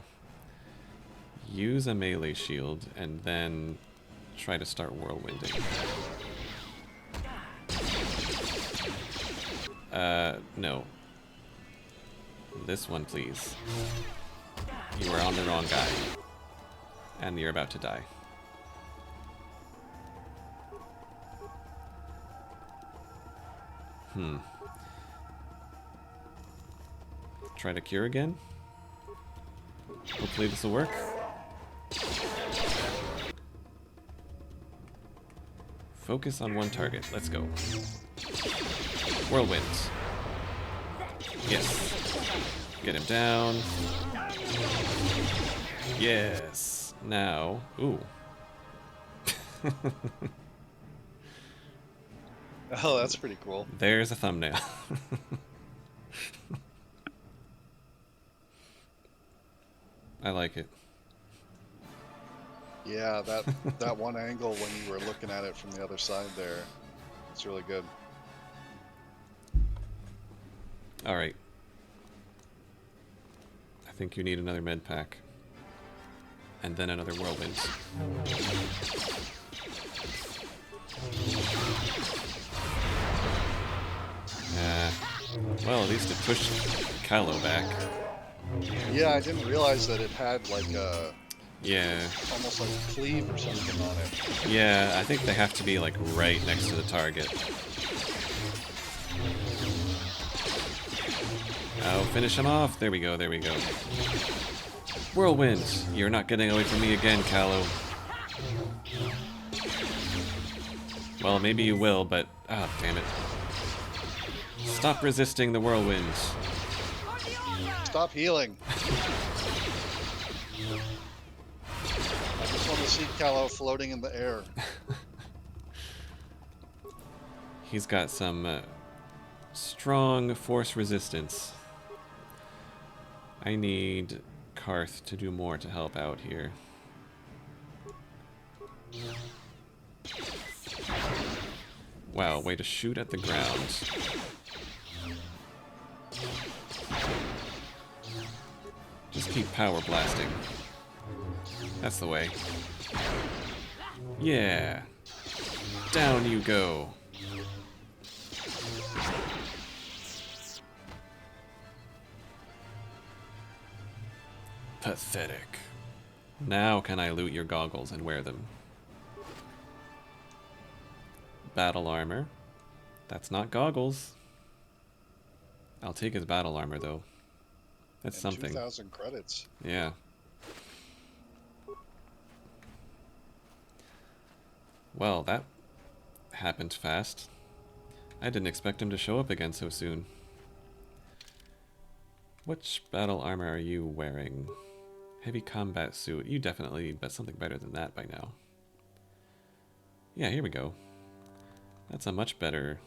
Use a melee shield and then try to start whirlwinding. No. This one, please. You are on the wrong guy. And you're about to die. Try to cure again. Hopefully this will work. Focus on one target. Let's go. Whirlwind. Yes. Get him down. Yes. Now. Ooh. Oh, that's pretty cool. There's a thumbnail. I like it. Yeah, that one angle when you were looking at it from the other side there, it's really good. All right. I think you need another med pack. And then another whirlwind. Well, at least it pushed Kylo back. Yeah, I didn't realize that it had like a... Yeah. Almost like a cleave or something on it. Yeah, I think they have to be like right next to the target. Oh, finish him off. There we go, there we go. Whirlwind! You're not getting away from me again, Kylo. Well, maybe you will, but... Ah, oh, damn it. Stop resisting the whirlwinds. Stop healing. I just want to see Kylo floating in the air. He's got some strong force resistance. I need Karth to do more to help out here. Wow, way to shoot at the ground. Just keep power blasting. That's the way. Yeah. Down you go. Pathetic. Now can I loot your goggles and wear them? Battle armor. That's not goggles. I'll take his battle armor though. That's and something. 2,000 credits. Yeah. Well, that happened fast. I didn't expect him to show up again so soon. Which battle armor are you wearing? Heavy combat suit. You definitely bet something better than that by now. Yeah, here we go. That's a much better...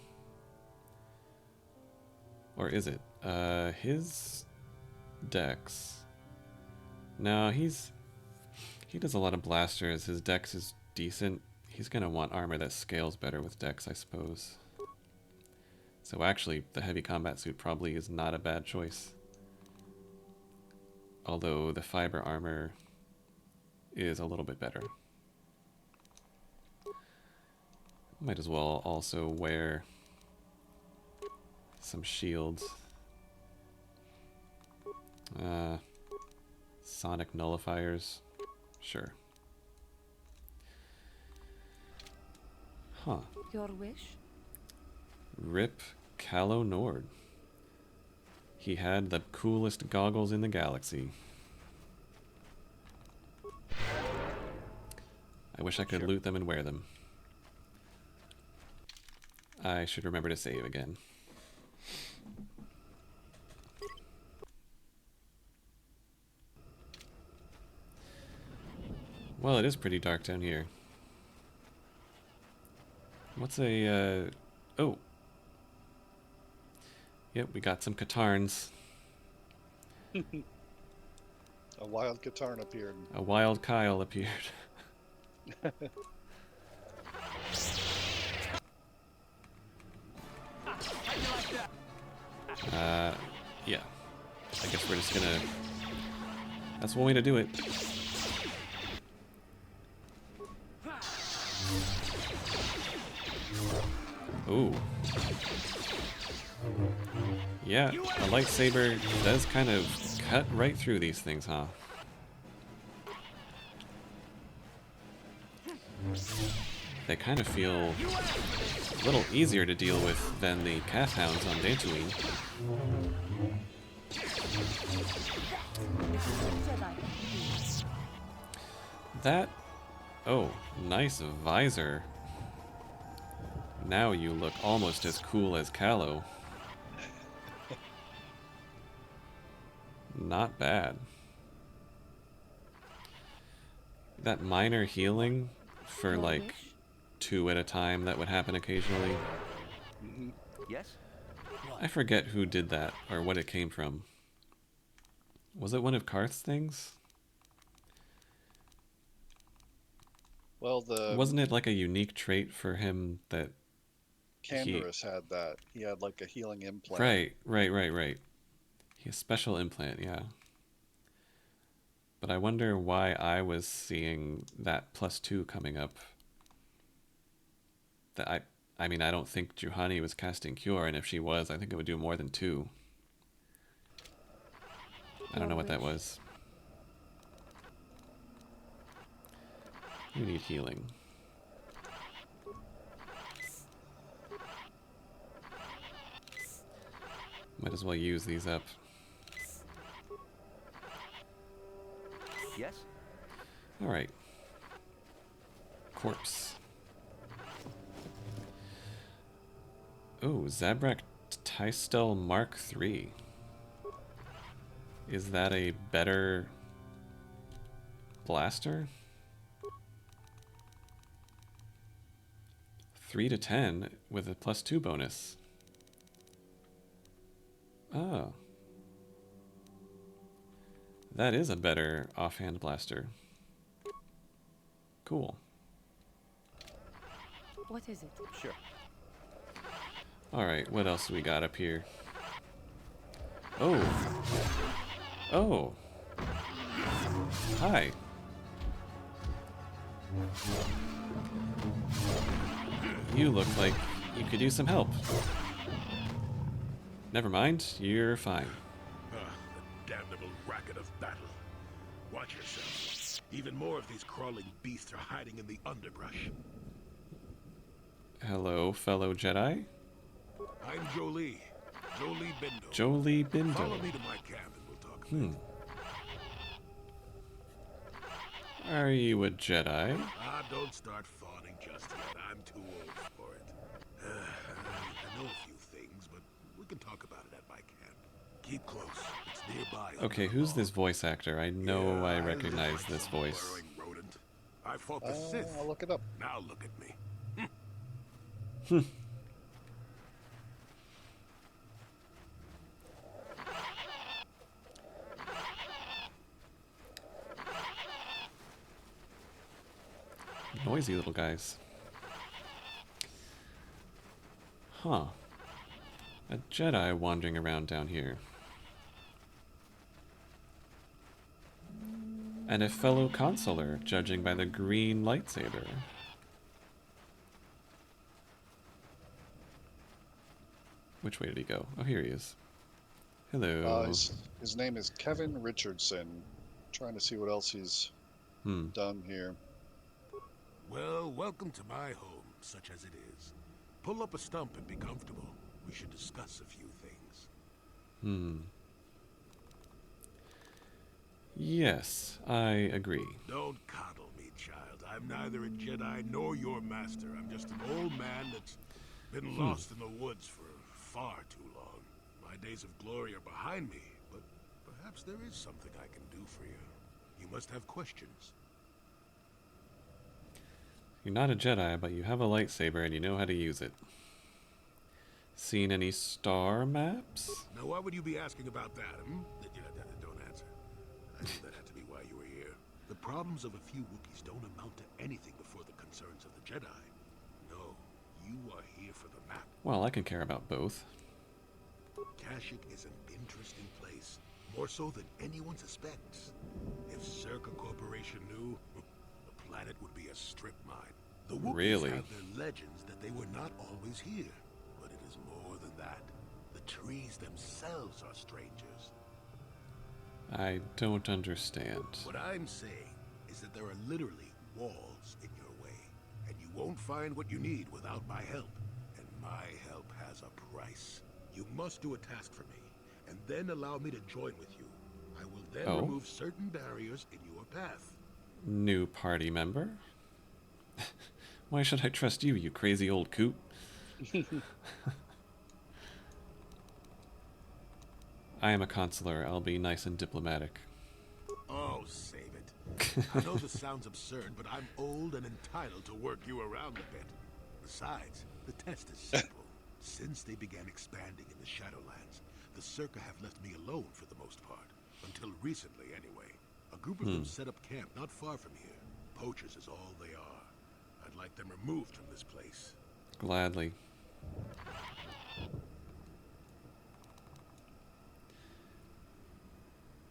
Or is it? His dex. No, he does a lot of blasters. His dex is decent. He's gonna want armor that scales better with dex, I suppose. So actually, the heavy combat suit probably is not a bad choice. Although the fiber armor is a little bit better. Might as well also wear some shields. Sonic nullifiers. Sure. Huh. Your wish? Rip Calo Nord. He had the coolest goggles in the galaxy. I wish I could loot them and wear them. I should remember to save again. Well, it is pretty dark down here. What's a, oh. Yep, we got some Katarns. A wild Katarn appeared. A wild Kyle appeared. Yeah. I guess we're just gonna... That's one way to do it. Ooh. Yeah, a lightsaber does kind of cut right through these things, huh? They kind of feel a little easier to deal with than the calf hounds on Dantooine. That... Oh, nice visor. Now you look almost as cool as Calo. Not bad. That minor healing for like 2 at a time that would happen occasionally. Yes? I forget who did that or what it came from. Was it one of Karth's things? Well, the Wasn't it like a unique trait for him that Canderous had that. He had like a healing implant. Right. He has special implant, yeah. But I wonder why I was seeing that +2 coming up. That I mean, I don't think Juhani was casting Cure, and if she was, I think it would do more than 2. I don't know what that was. You need healing. Might as well use these up. Yes? Alright. Corpse. Oh, Zabrak Tystel Mark III. Is that a better blaster? 3 to 10 with a +2 bonus. Oh. That is a better offhand blaster. Cool. What is it? Sure. Alright, what else we got up here? Oh. Oh. Hi. You look like you could use some help. Never mind, you're fine. The damnable racket of battle. Watch yourself. Even more of these crawling beasts are hiding in the underbrush. Hello, fellow Jedi. I'm Jolie. Jolie Bindo. Jolie Bindo. Follow me to my camp and we'll talk a bit. Are you a Jedi? Don't start fawning just yet. I'm too old for it. I know a few things, but we can talk about it at my camp. Keep close. It's nearby. Okay, who's this voice actor? I know I recognize this voice. Rodent. I fought the Sith. I'll look it up. Now look at me. Noisy little guys. Huh. A Jedi wandering around down here. And a fellow consular, judging by the green lightsaber. Which way did he go? Oh, here he is. Hello. His name is Kevin Richardson. Trying to see what else he's done here. Well, welcome to my home, such as it is. Pull up a stump and be comfortable. We should discuss a few things. Yes, I agree. Don't coddle me, child. I'm neither a Jedi nor your master. I'm just an old man that's been lost in the woods for far too long. My days of glory are behind me, but perhaps there is something I can do for you. You must have questions. You're not a Jedi, but you have a lightsaber and you know how to use it. Seen any star maps? Now, why would you be asking about that? Don't answer. I knew that had to be why you were here. The problems of a few Wookiees don't amount to anything before the concerns of the Jedi. No, you are here for the map. Well, I can care about both. Kashyyyk is an interesting place, more so than anyone suspects. If Circa Corporation knew, the planet would be a strip mine. The Wookiees have their legends that they were not always here, but it is more than that. The trees themselves are strangers. I don't understand. What I'm saying is that there are literally walls in your way, and you won't find what you need without my help. And my help has a price. You must do a task for me, and then allow me to join with you. I will then remove certain barriers in your path. New party member? Why should I trust you, you crazy old coot? I am a consular. I'll be nice and diplomatic. Oh, save it. I know this sounds absurd, but I'm old and entitled to work you around a bit. Besides, the test is simple. Since they began expanding in the Shadowlands, the Circa have left me alone for the most part. Until recently, anyway. A group of them set up camp not far from here. Poachers is all they are. I'd like them removed from this place. Gladly.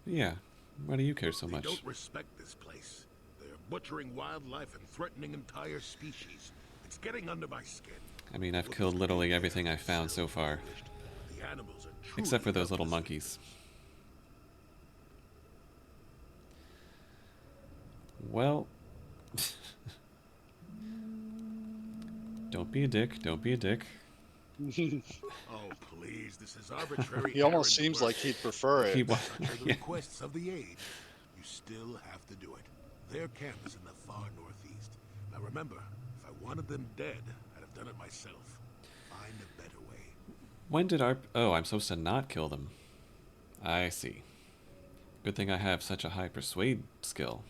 Yeah. Why do you care so much? They don't respect this place. They're butchering wildlife and threatening entire species. It's getting under my skin. I mean, I've killed literally everything I've found so far. The animals are truly Except for those little monkeys. Well... Don't be a dick. Don't be a dick. Oh, please. This is arbitrary. He almost seems like he'd prefer it. Such are the requests of the age. You still have to do it. Their camp is in the far northeast. Now remember, if I wanted them dead, I'd have done it myself. Find a better way. When did our... Oh, I'm supposed to not kill them. I see. Good thing I have such a high persuade skill.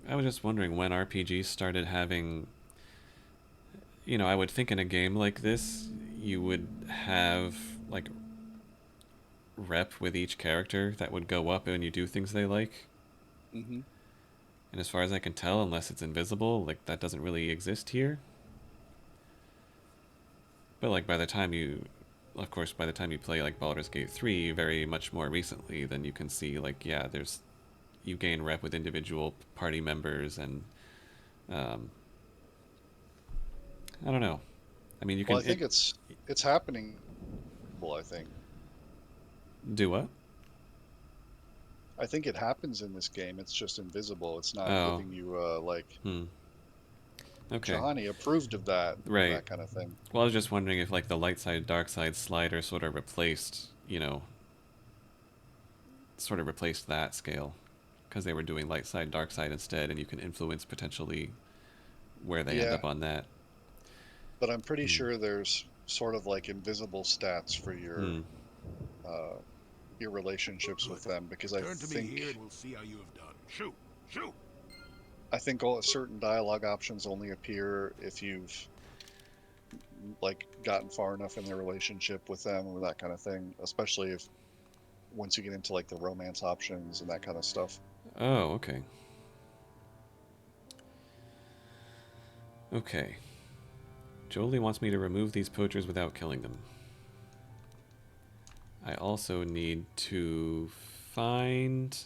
I was just wondering when RPGs started having... You know, I would think in a game like this, you would have, like, rep with each character that would go up when you do things they like. Mm-hmm. And as far as I can tell, unless it's invisible, like, that doesn't really exist here. But, like, by the time you... Of course, by the time you play, like, Baldur's Gate 3 very much more recently, then you can see, like, yeah, there's... You gain rep with individual party members and... I don't know. I mean, you can... Well, I think it's happening. Well, I think. Do what? I think it happens in this game. It's just invisible. It's not giving you, like... Okay. Johnny approved of that. Right. That kind of thing. Well, I was just wondering if, like, the light side, dark side slider sort of replaced, you know... Sort of replaced that scale. Because they were doing light side, dark side instead, and you can influence potentially where they end up on that. But I'm pretty sure there's sort of like invisible stats for your relationships with them, because I Turn to think me here and we'll see how you have done. Shoot! Shoot! I think certain dialogue options only appear if you've like gotten far enough in their relationship with them or that kind of thing, especially if once you get into like the romance options and that kind of stuff. Oh, okay. Okay. Jolie wants me to remove these poachers without killing them. I also need to find...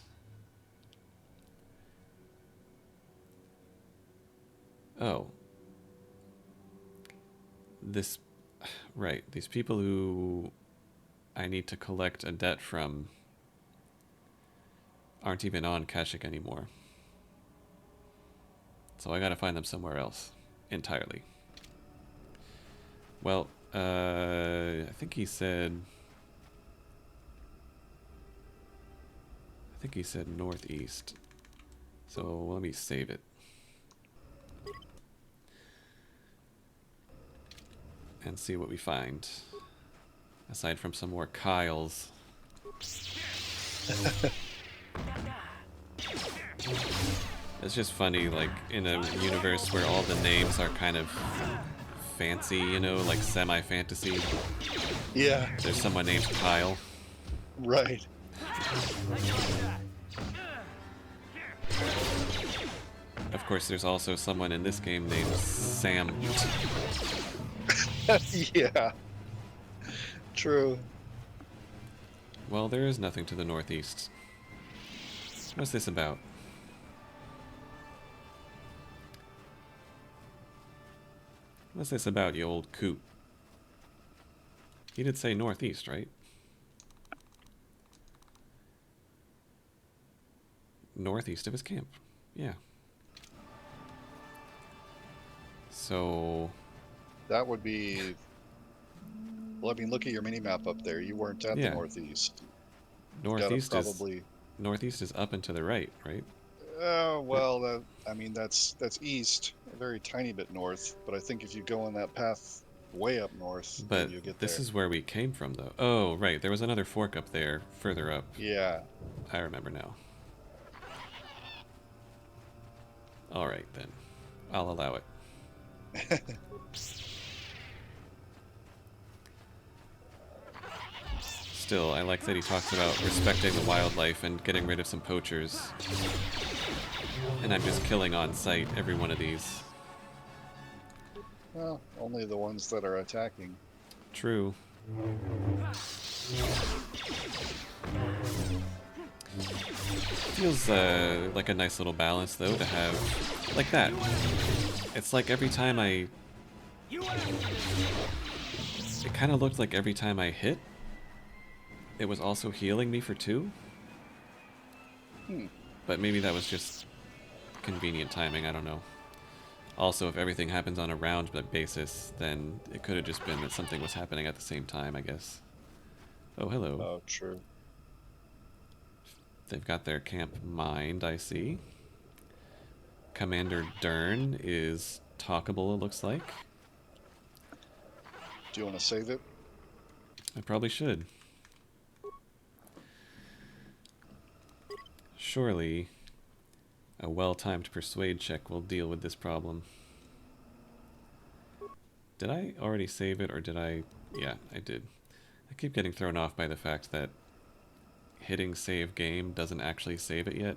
Oh. This... Right, these people who I need to collect a debt from aren't even on Kashyyyk anymore. So I gotta find them somewhere else. Entirely. Well, I think he said... I think he said northeast. So let me save it. And see what we find. Aside from some more Kyles. It's just funny, like, in a universe where all the names are kind of fancy, you know, like semi-fantasy. Yeah. There's someone named Kyle. Right. Of course, there's also someone in this game named Sam. Yeah. True. Well, there is nothing to the northeast. What's this about? What's this about, you old coot? He did say northeast, right? Northeast of his camp. Yeah. So... That would be... Well, I mean, look at your mini-map up there. You weren't at the northeast. Northeast is up and to the right, right? Well, I mean, that's east, a very tiny bit north. But I think if you go on that path way up north, but you'll get this there. is where we came from, though. Oh, right. There was another fork up there, further up. Yeah. I remember now. All right, then. I'll allow it. Still, I like that he talks about respecting the wildlife and getting rid of some poachers. And I'm just killing on sight every one of these. Well, only the ones that are attacking. True. Feels like a nice little balance, though, to have like that. It's like every time I... It kind of looked like every time I hit, it was also healing me for 2. But maybe that was just convenient timing, I don't know. Also, if everything happens on a round basis, then it could have just been that something was happening at the same time, I guess. Oh, hello. Oh, true. They've got their camp mined, I see. Commander Dern is talkable, it looks like. Do you want to save it? I probably should. Surely, a well-timed persuade check will deal with this problem. Did I already save it, or did I... Yeah, I did. I keep getting thrown off by the fact that hitting save game doesn't actually save it yet,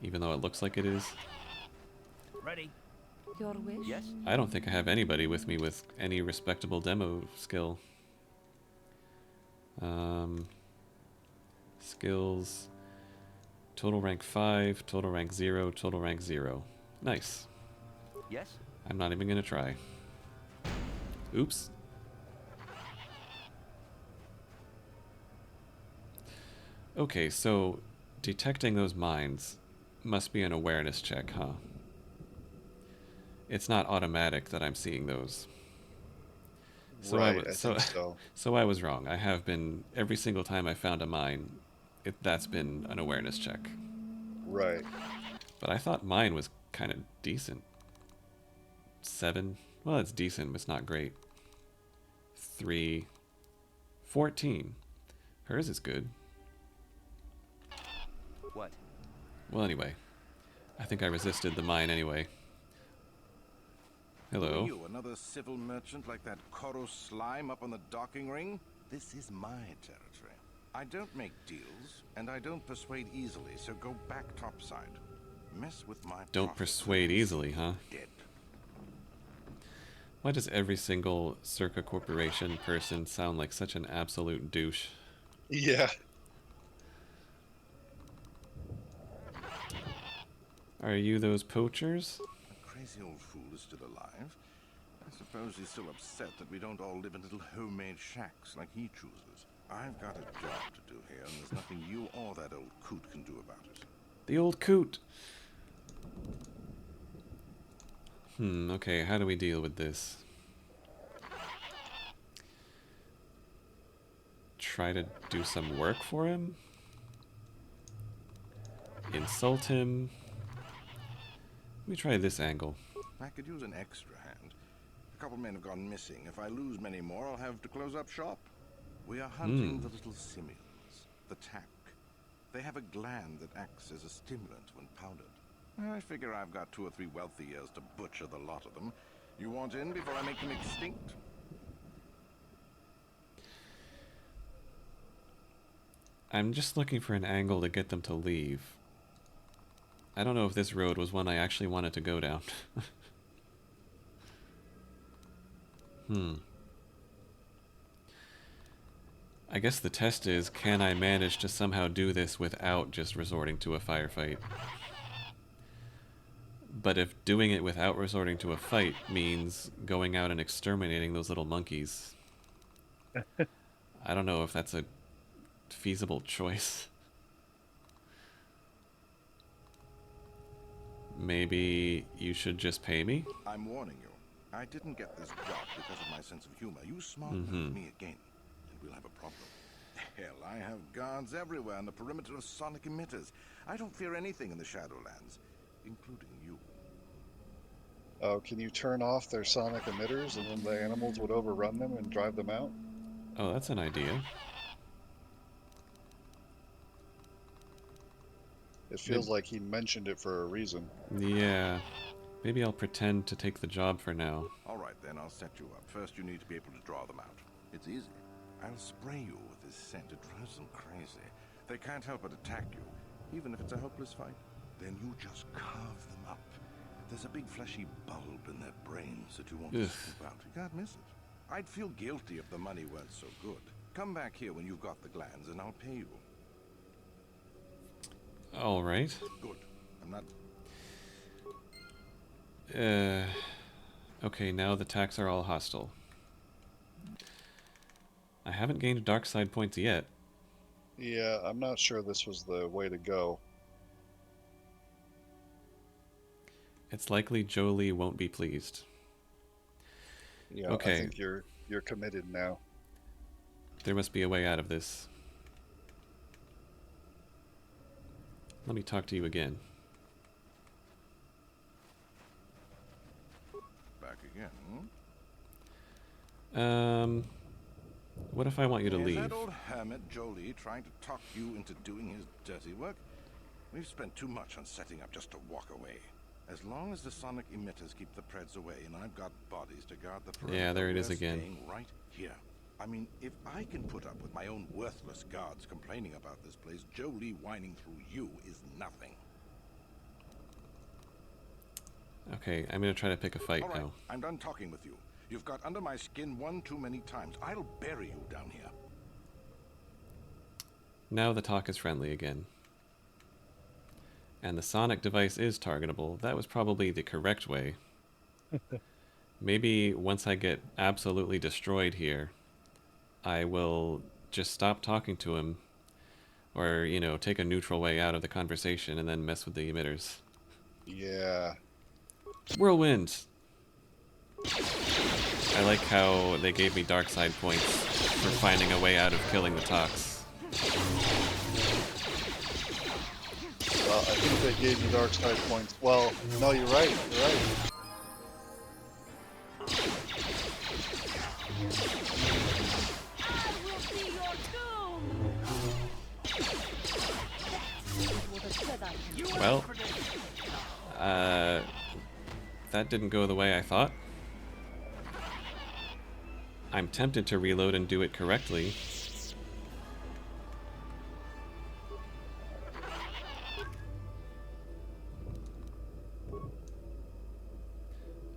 even though it looks like it is. Ready? Your wish? Yes? I don't think I have anybody with me with any respectable demo skill. Skills... Total rank 5, total rank 0, total rank 0. Nice. Yes? I'm not even gonna try. Oops. Okay, so detecting those mines must be an awareness check, huh? It's not automatic that I'm seeing those. So right, I think so. So I was wrong. I have been, every single time I found a mine, that's been an awareness check. Right. But I thought mine was kind of decent. 7. Well, it's decent, but it's not great. 3. 14. Hers is good. What? Well, anyway. I think I resisted the mine anyway. Hello. You, another civil merchant like that Koro slime up on the docking ring? This is my territory. I don't make deals, and I don't persuade easily, so go back topside. Mess with my Don't persuade easily, huh? Dead. Why does every single Circa Corporation person sound like such an absolute douche? Yeah. Are you those poachers? The crazy old fool is still alive. I suppose he's still upset that we don't all live in little homemade shacks like he chooses. I've got a job to do here, and there's nothing you or that old coot can do about it. The old coot! Okay, how do we deal with this? Try to do some work for him? Insult him? Let me try this angle. I could use an extra hand. A couple men have gone missing. If I lose many more, I'll have to close up shop. We are hunting the little simians, the tack. They have a gland that acts as a stimulant when powdered. I figure I've got 2 or 3 wealthy years to butcher the lot of them. You want in before I make them extinct? I'm just looking for an angle to get them to leave. I don't know if this road was one I actually wanted to go down. I guess the test is, can I manage to somehow do this without just resorting to a firefight? But if doing it without resorting to a fight means going out and exterminating those little monkeys, I don't know if that's a feasible choice. Maybe you should just pay me? I'm warning you. I didn't get this job because of my sense of humor. You smart-mouth me again, and we'll have a problem. Hell, I have guards everywhere on the perimeter of sonic emitters. I don't fear anything in the Shadowlands, including you. Oh, can you turn off their sonic emitters and then the animals would overrun them and drive them out? Oh, that's an idea. It feels like he mentioned it for a reason. Yeah. Maybe I'll pretend to take the job for now. All right, then, I'll set you up. First, you need to be able to draw them out. It's easy. I'll spray you with this scent. It drives them crazy. They can't help but attack you, even if it's a hopeless fight. Then you just carve them up. There's a big fleshy bulb in their brains that you want to scoop out. You can't miss it. I'd feel guilty if the money weren't so good. Come back here when you've got the glands, and I'll pay you. All right. Good. I'm not... Okay, now the attacks are all hostile. I haven't gained dark side points yet. Yeah, I'm not sure this was the way to go. It's likely Jolie won't be pleased. Yeah, okay. I think you're committed now. There must be a way out of this. Let me talk to you again. Back again, what if I want you to Is leave? that old hermit Jolie trying to talk you into doing his dirty work? We've spent too much on setting up just to walk away. As long as the sonic emitters keep the Preds away, and I've got bodies to guard the perimeter, yeah, there it is we're again. staying right here. I mean, if I can put up with my own worthless guards complaining about this place, Jolie whining through you is nothing. Okay, I'm gonna try to pick a fight All right, now. I'm done talking with you. You've got under my skin one too many times. I'll bury you down here. Now the talk is friendly again. And the sonic device is targetable. That was probably the correct way. Maybe once I get absolutely destroyed here, I will just stop talking to him. Or, you know, take a neutral way out of the conversation and then mess with the emitters. Yeah. Whirlwind! I like how they gave me dark side points for finding a way out of killing the Tox. Well, I think they gave you dark side points. Well, no, you're right. You're right. Well, that didn't go the way I thought. I'm tempted to reload and do it correctly.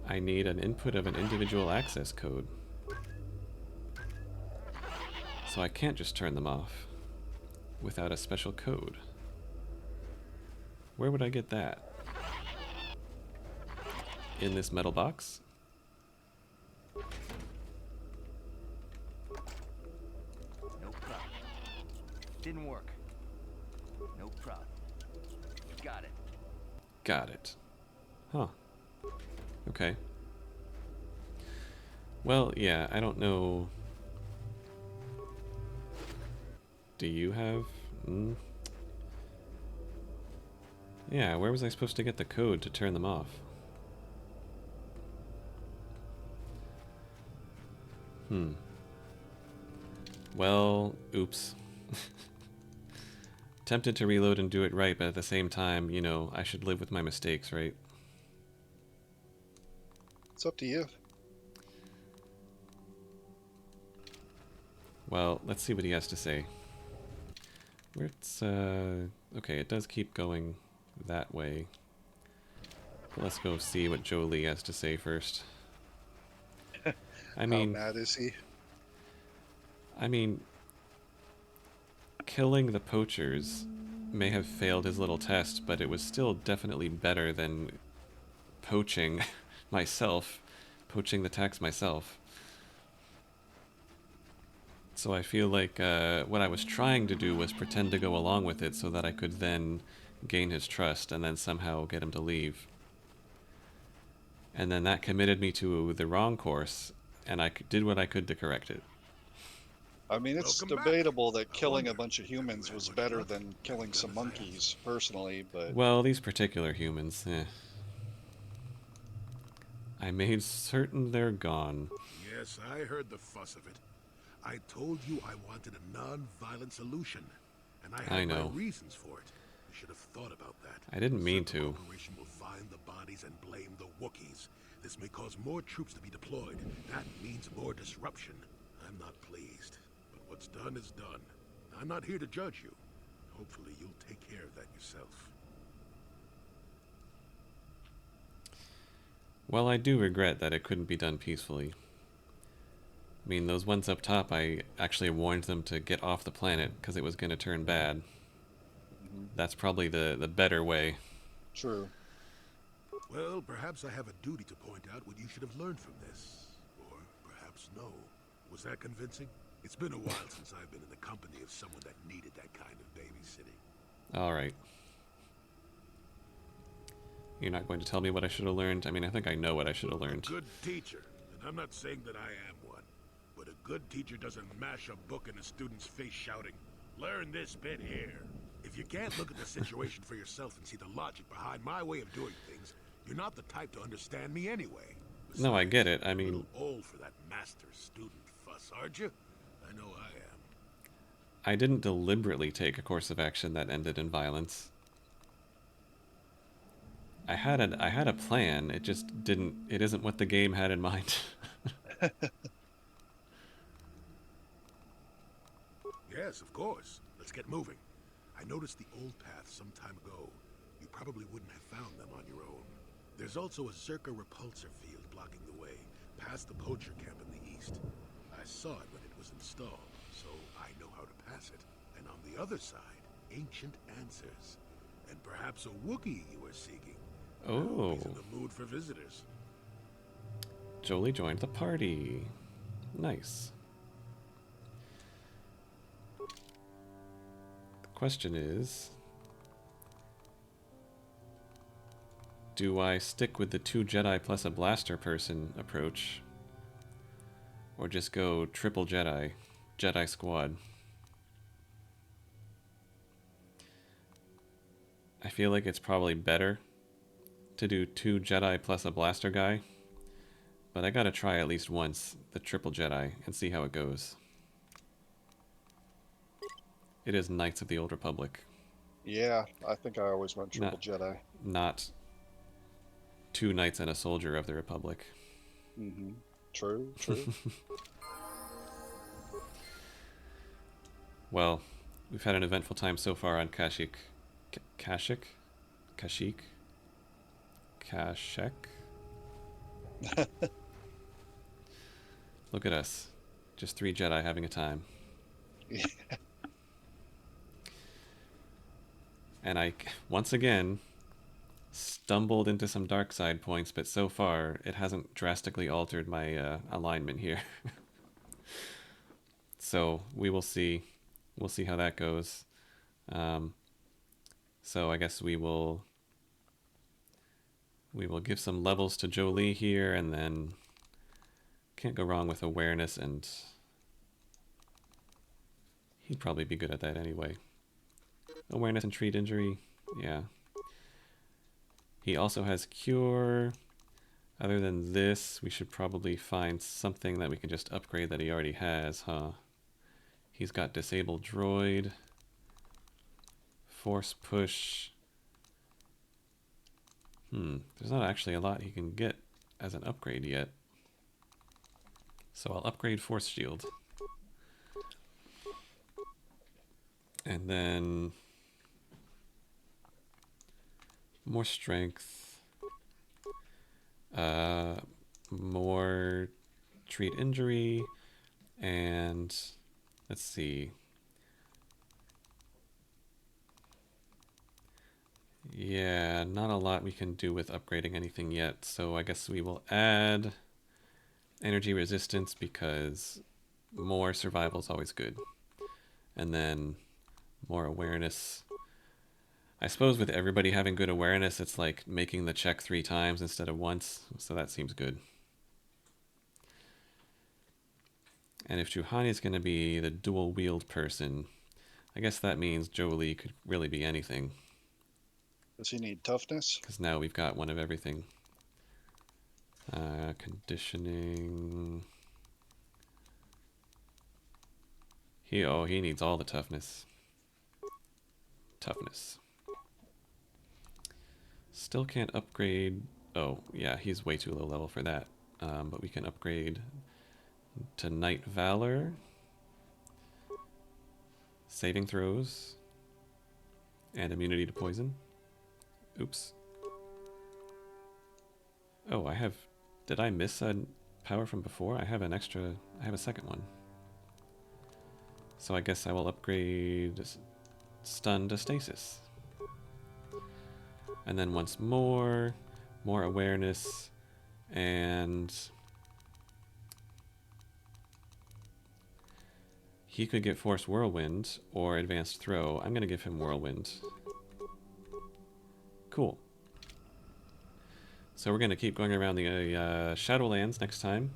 I need an input of an individual access code. So I can't just turn them off without a special code. Where would I get that? In this metal box? No problem. Didn't work. No problem. Got it. Got it. Huh. Okay. Well, yeah, I don't know. Do you have... Yeah, where was I supposed to get the code to turn them off? Well, oops. Tempted to reload and do it right, but at the same time, you know, I should live with my mistakes, right? It's up to you. Well, let's see what he has to say. It's, okay, it does keep going that way. But let's go see what Jolie has to say first. I mean... How mad is he? I mean... Killing the poachers may have failed his little test, but it was still definitely better than poaching myself. Poaching the tax myself. So I feel like what I was trying to do was pretend to go along with it so that I could then gain his trust and then somehow get him to leave. And then that committed me to the wrong course, and I did what I could to correct it. I mean, it's debatable that killing a bunch of humans was better than killing some monkeys, personally, but... Well, these particular humans, eh. I made certain they're gone. Yes, I heard the fuss of it. I told you I wanted a non-violent solution, and I had my reasons for it. You should have thought about that. I didn't mean The to. corporation will find the bodies and blame the Wookiees. This may cause more troops to be deployed. That means more disruption. I'm not pleased, but what's done is done. I'm not here to judge you. Hopefully you'll take care of that yourself. Well, I do regret that it couldn't be done peacefully. I mean, those ones up top, I actually warned them to get off the planet because it was going to turn bad. That's probably the better way. True. Well, perhaps I have a duty to point out what you should have learned from this. Or perhaps no. Was that convincing? It's been a while since I've been in the company of someone that needed that kind of babysitting. Alright. You're not going to tell me what I should have learned? I mean, I think I know what I should have learned. A good teacher, and I'm not saying that I am one, but a good teacher doesn't mash a book in a student's face shouting, "Learn this bit here." If you can't look at the situation for yourself and see the logic behind my way of doing things, you're not the type to understand me anyway. Besides, no, I get it. I mean, a little old for that master-student fuss, aren't you? I know I am. I didn't deliberately take a course of action that ended in violence. I had a plan. It just didn't. It isn't what the game had in mind. Yes, of course. Let's get moving. I noticed the old path some time ago. You probably wouldn't have found them on your own. There's also a Zerka repulsor field blocking the way, past the poacher camp in the east. I saw it when it was installed, so I know how to pass it. And on the other side, ancient answers. And perhaps a Wookiee you are seeking. Oh. He's in the mood for visitors. Jolie joined the party. Nice. The question is, do I stick with the 2 Jedi plus a blaster person approach, or just go triple Jedi, Jedi squad? I feel like it's probably better to do 2 Jedi plus a blaster guy, but I gotta try at least once the triple Jedi and see how it goes. It is Knights of the Old Republic. Yeah, I think I always went triple Jedi. Not 2 Knights and a Soldier of the Republic. Mm-hmm. True, true. Well, we've had an eventful time so far on Kashyyyk. Kashyyyk? Kashyyyk? Look at us. Just 3 Jedi having a time. Yeah. And I, once again, stumbled into some dark side points, but so far it hasn't drastically altered my alignment here. So we will see. We'll see how that goes. So I guess we will give some levels to Jolie here, and then can't go wrong with awareness, and he'd probably be good at that anyway. Awareness and treat injury, yeah. He also has cure. Other than this, we should probably find something that we can just upgrade that he already has, huh? He's got disabled droid, force push. There's not actually a lot he can get as an upgrade yet. So I'll upgrade force shield. And then more strength, more treat injury, and let's see. Yeah, not a lot we can do with upgrading anything yet, so I guess we will add energy resistance because more survival is always good. And then more awareness. I suppose with everybody having good awareness, it's like making the check 3 times instead of once, so that seems good. And if Juhani's going to be the dual wield person, I guess that means Jolie could really be anything. Does he need toughness? Because now we've got one of everything. Conditioning. He needs all the toughness. Toughness. Still can't upgrade. Oh, yeah, he's way too low level for that. But we can upgrade to Knight Valor. Saving throws. And immunity to poison. Oops. Oh, I have... Did I miss a power from before? I have a second one. So I guess I will upgrade stun to stasis. And then once more awareness, and he could get Force Whirlwind or Advanced Throw. I'm going to give him Whirlwind. Cool. So we're going to keep going around the Shadowlands next time.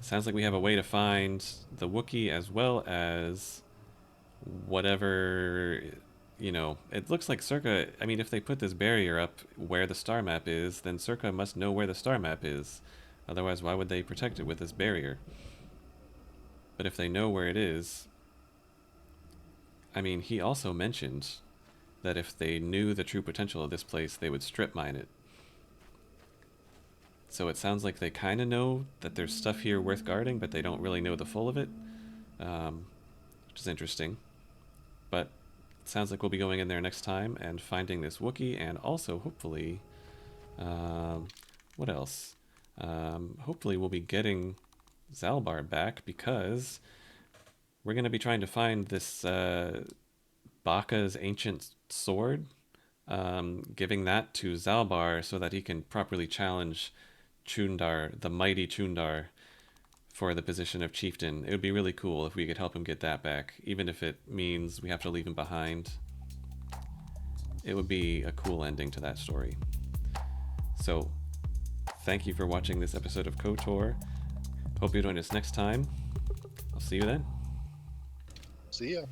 Sounds like we have a way to find the Wookiee as well as whatever, you know, it looks like Circa, I mean, if they put this barrier up where the star map is, then Circa must know where the star map is. Otherwise, why would they protect it with this barrier? But if they know where it is, I mean, he also mentioned that if they knew the true potential of this place, they would strip mine it. So it sounds like they kind of know that there's stuff here worth guarding, but they don't really know the full of it, which is interesting. But it sounds like we'll be going in there next time and finding this Wookiee, and also hopefully, what else? Hopefully we'll be getting Zaalbar back, because we're going to be trying to find this Baka's ancient sword, giving that to Zaalbar so that he can properly challenge Chundar, the mighty Chundar, for the position of chieftain. It would be really cool if we could help him get that back, even if it means we have to leave him behind. It would be a cool ending to that story. So, thank you for watching this episode of KOTOR. Hope you join us next time. I'll see you then. See ya.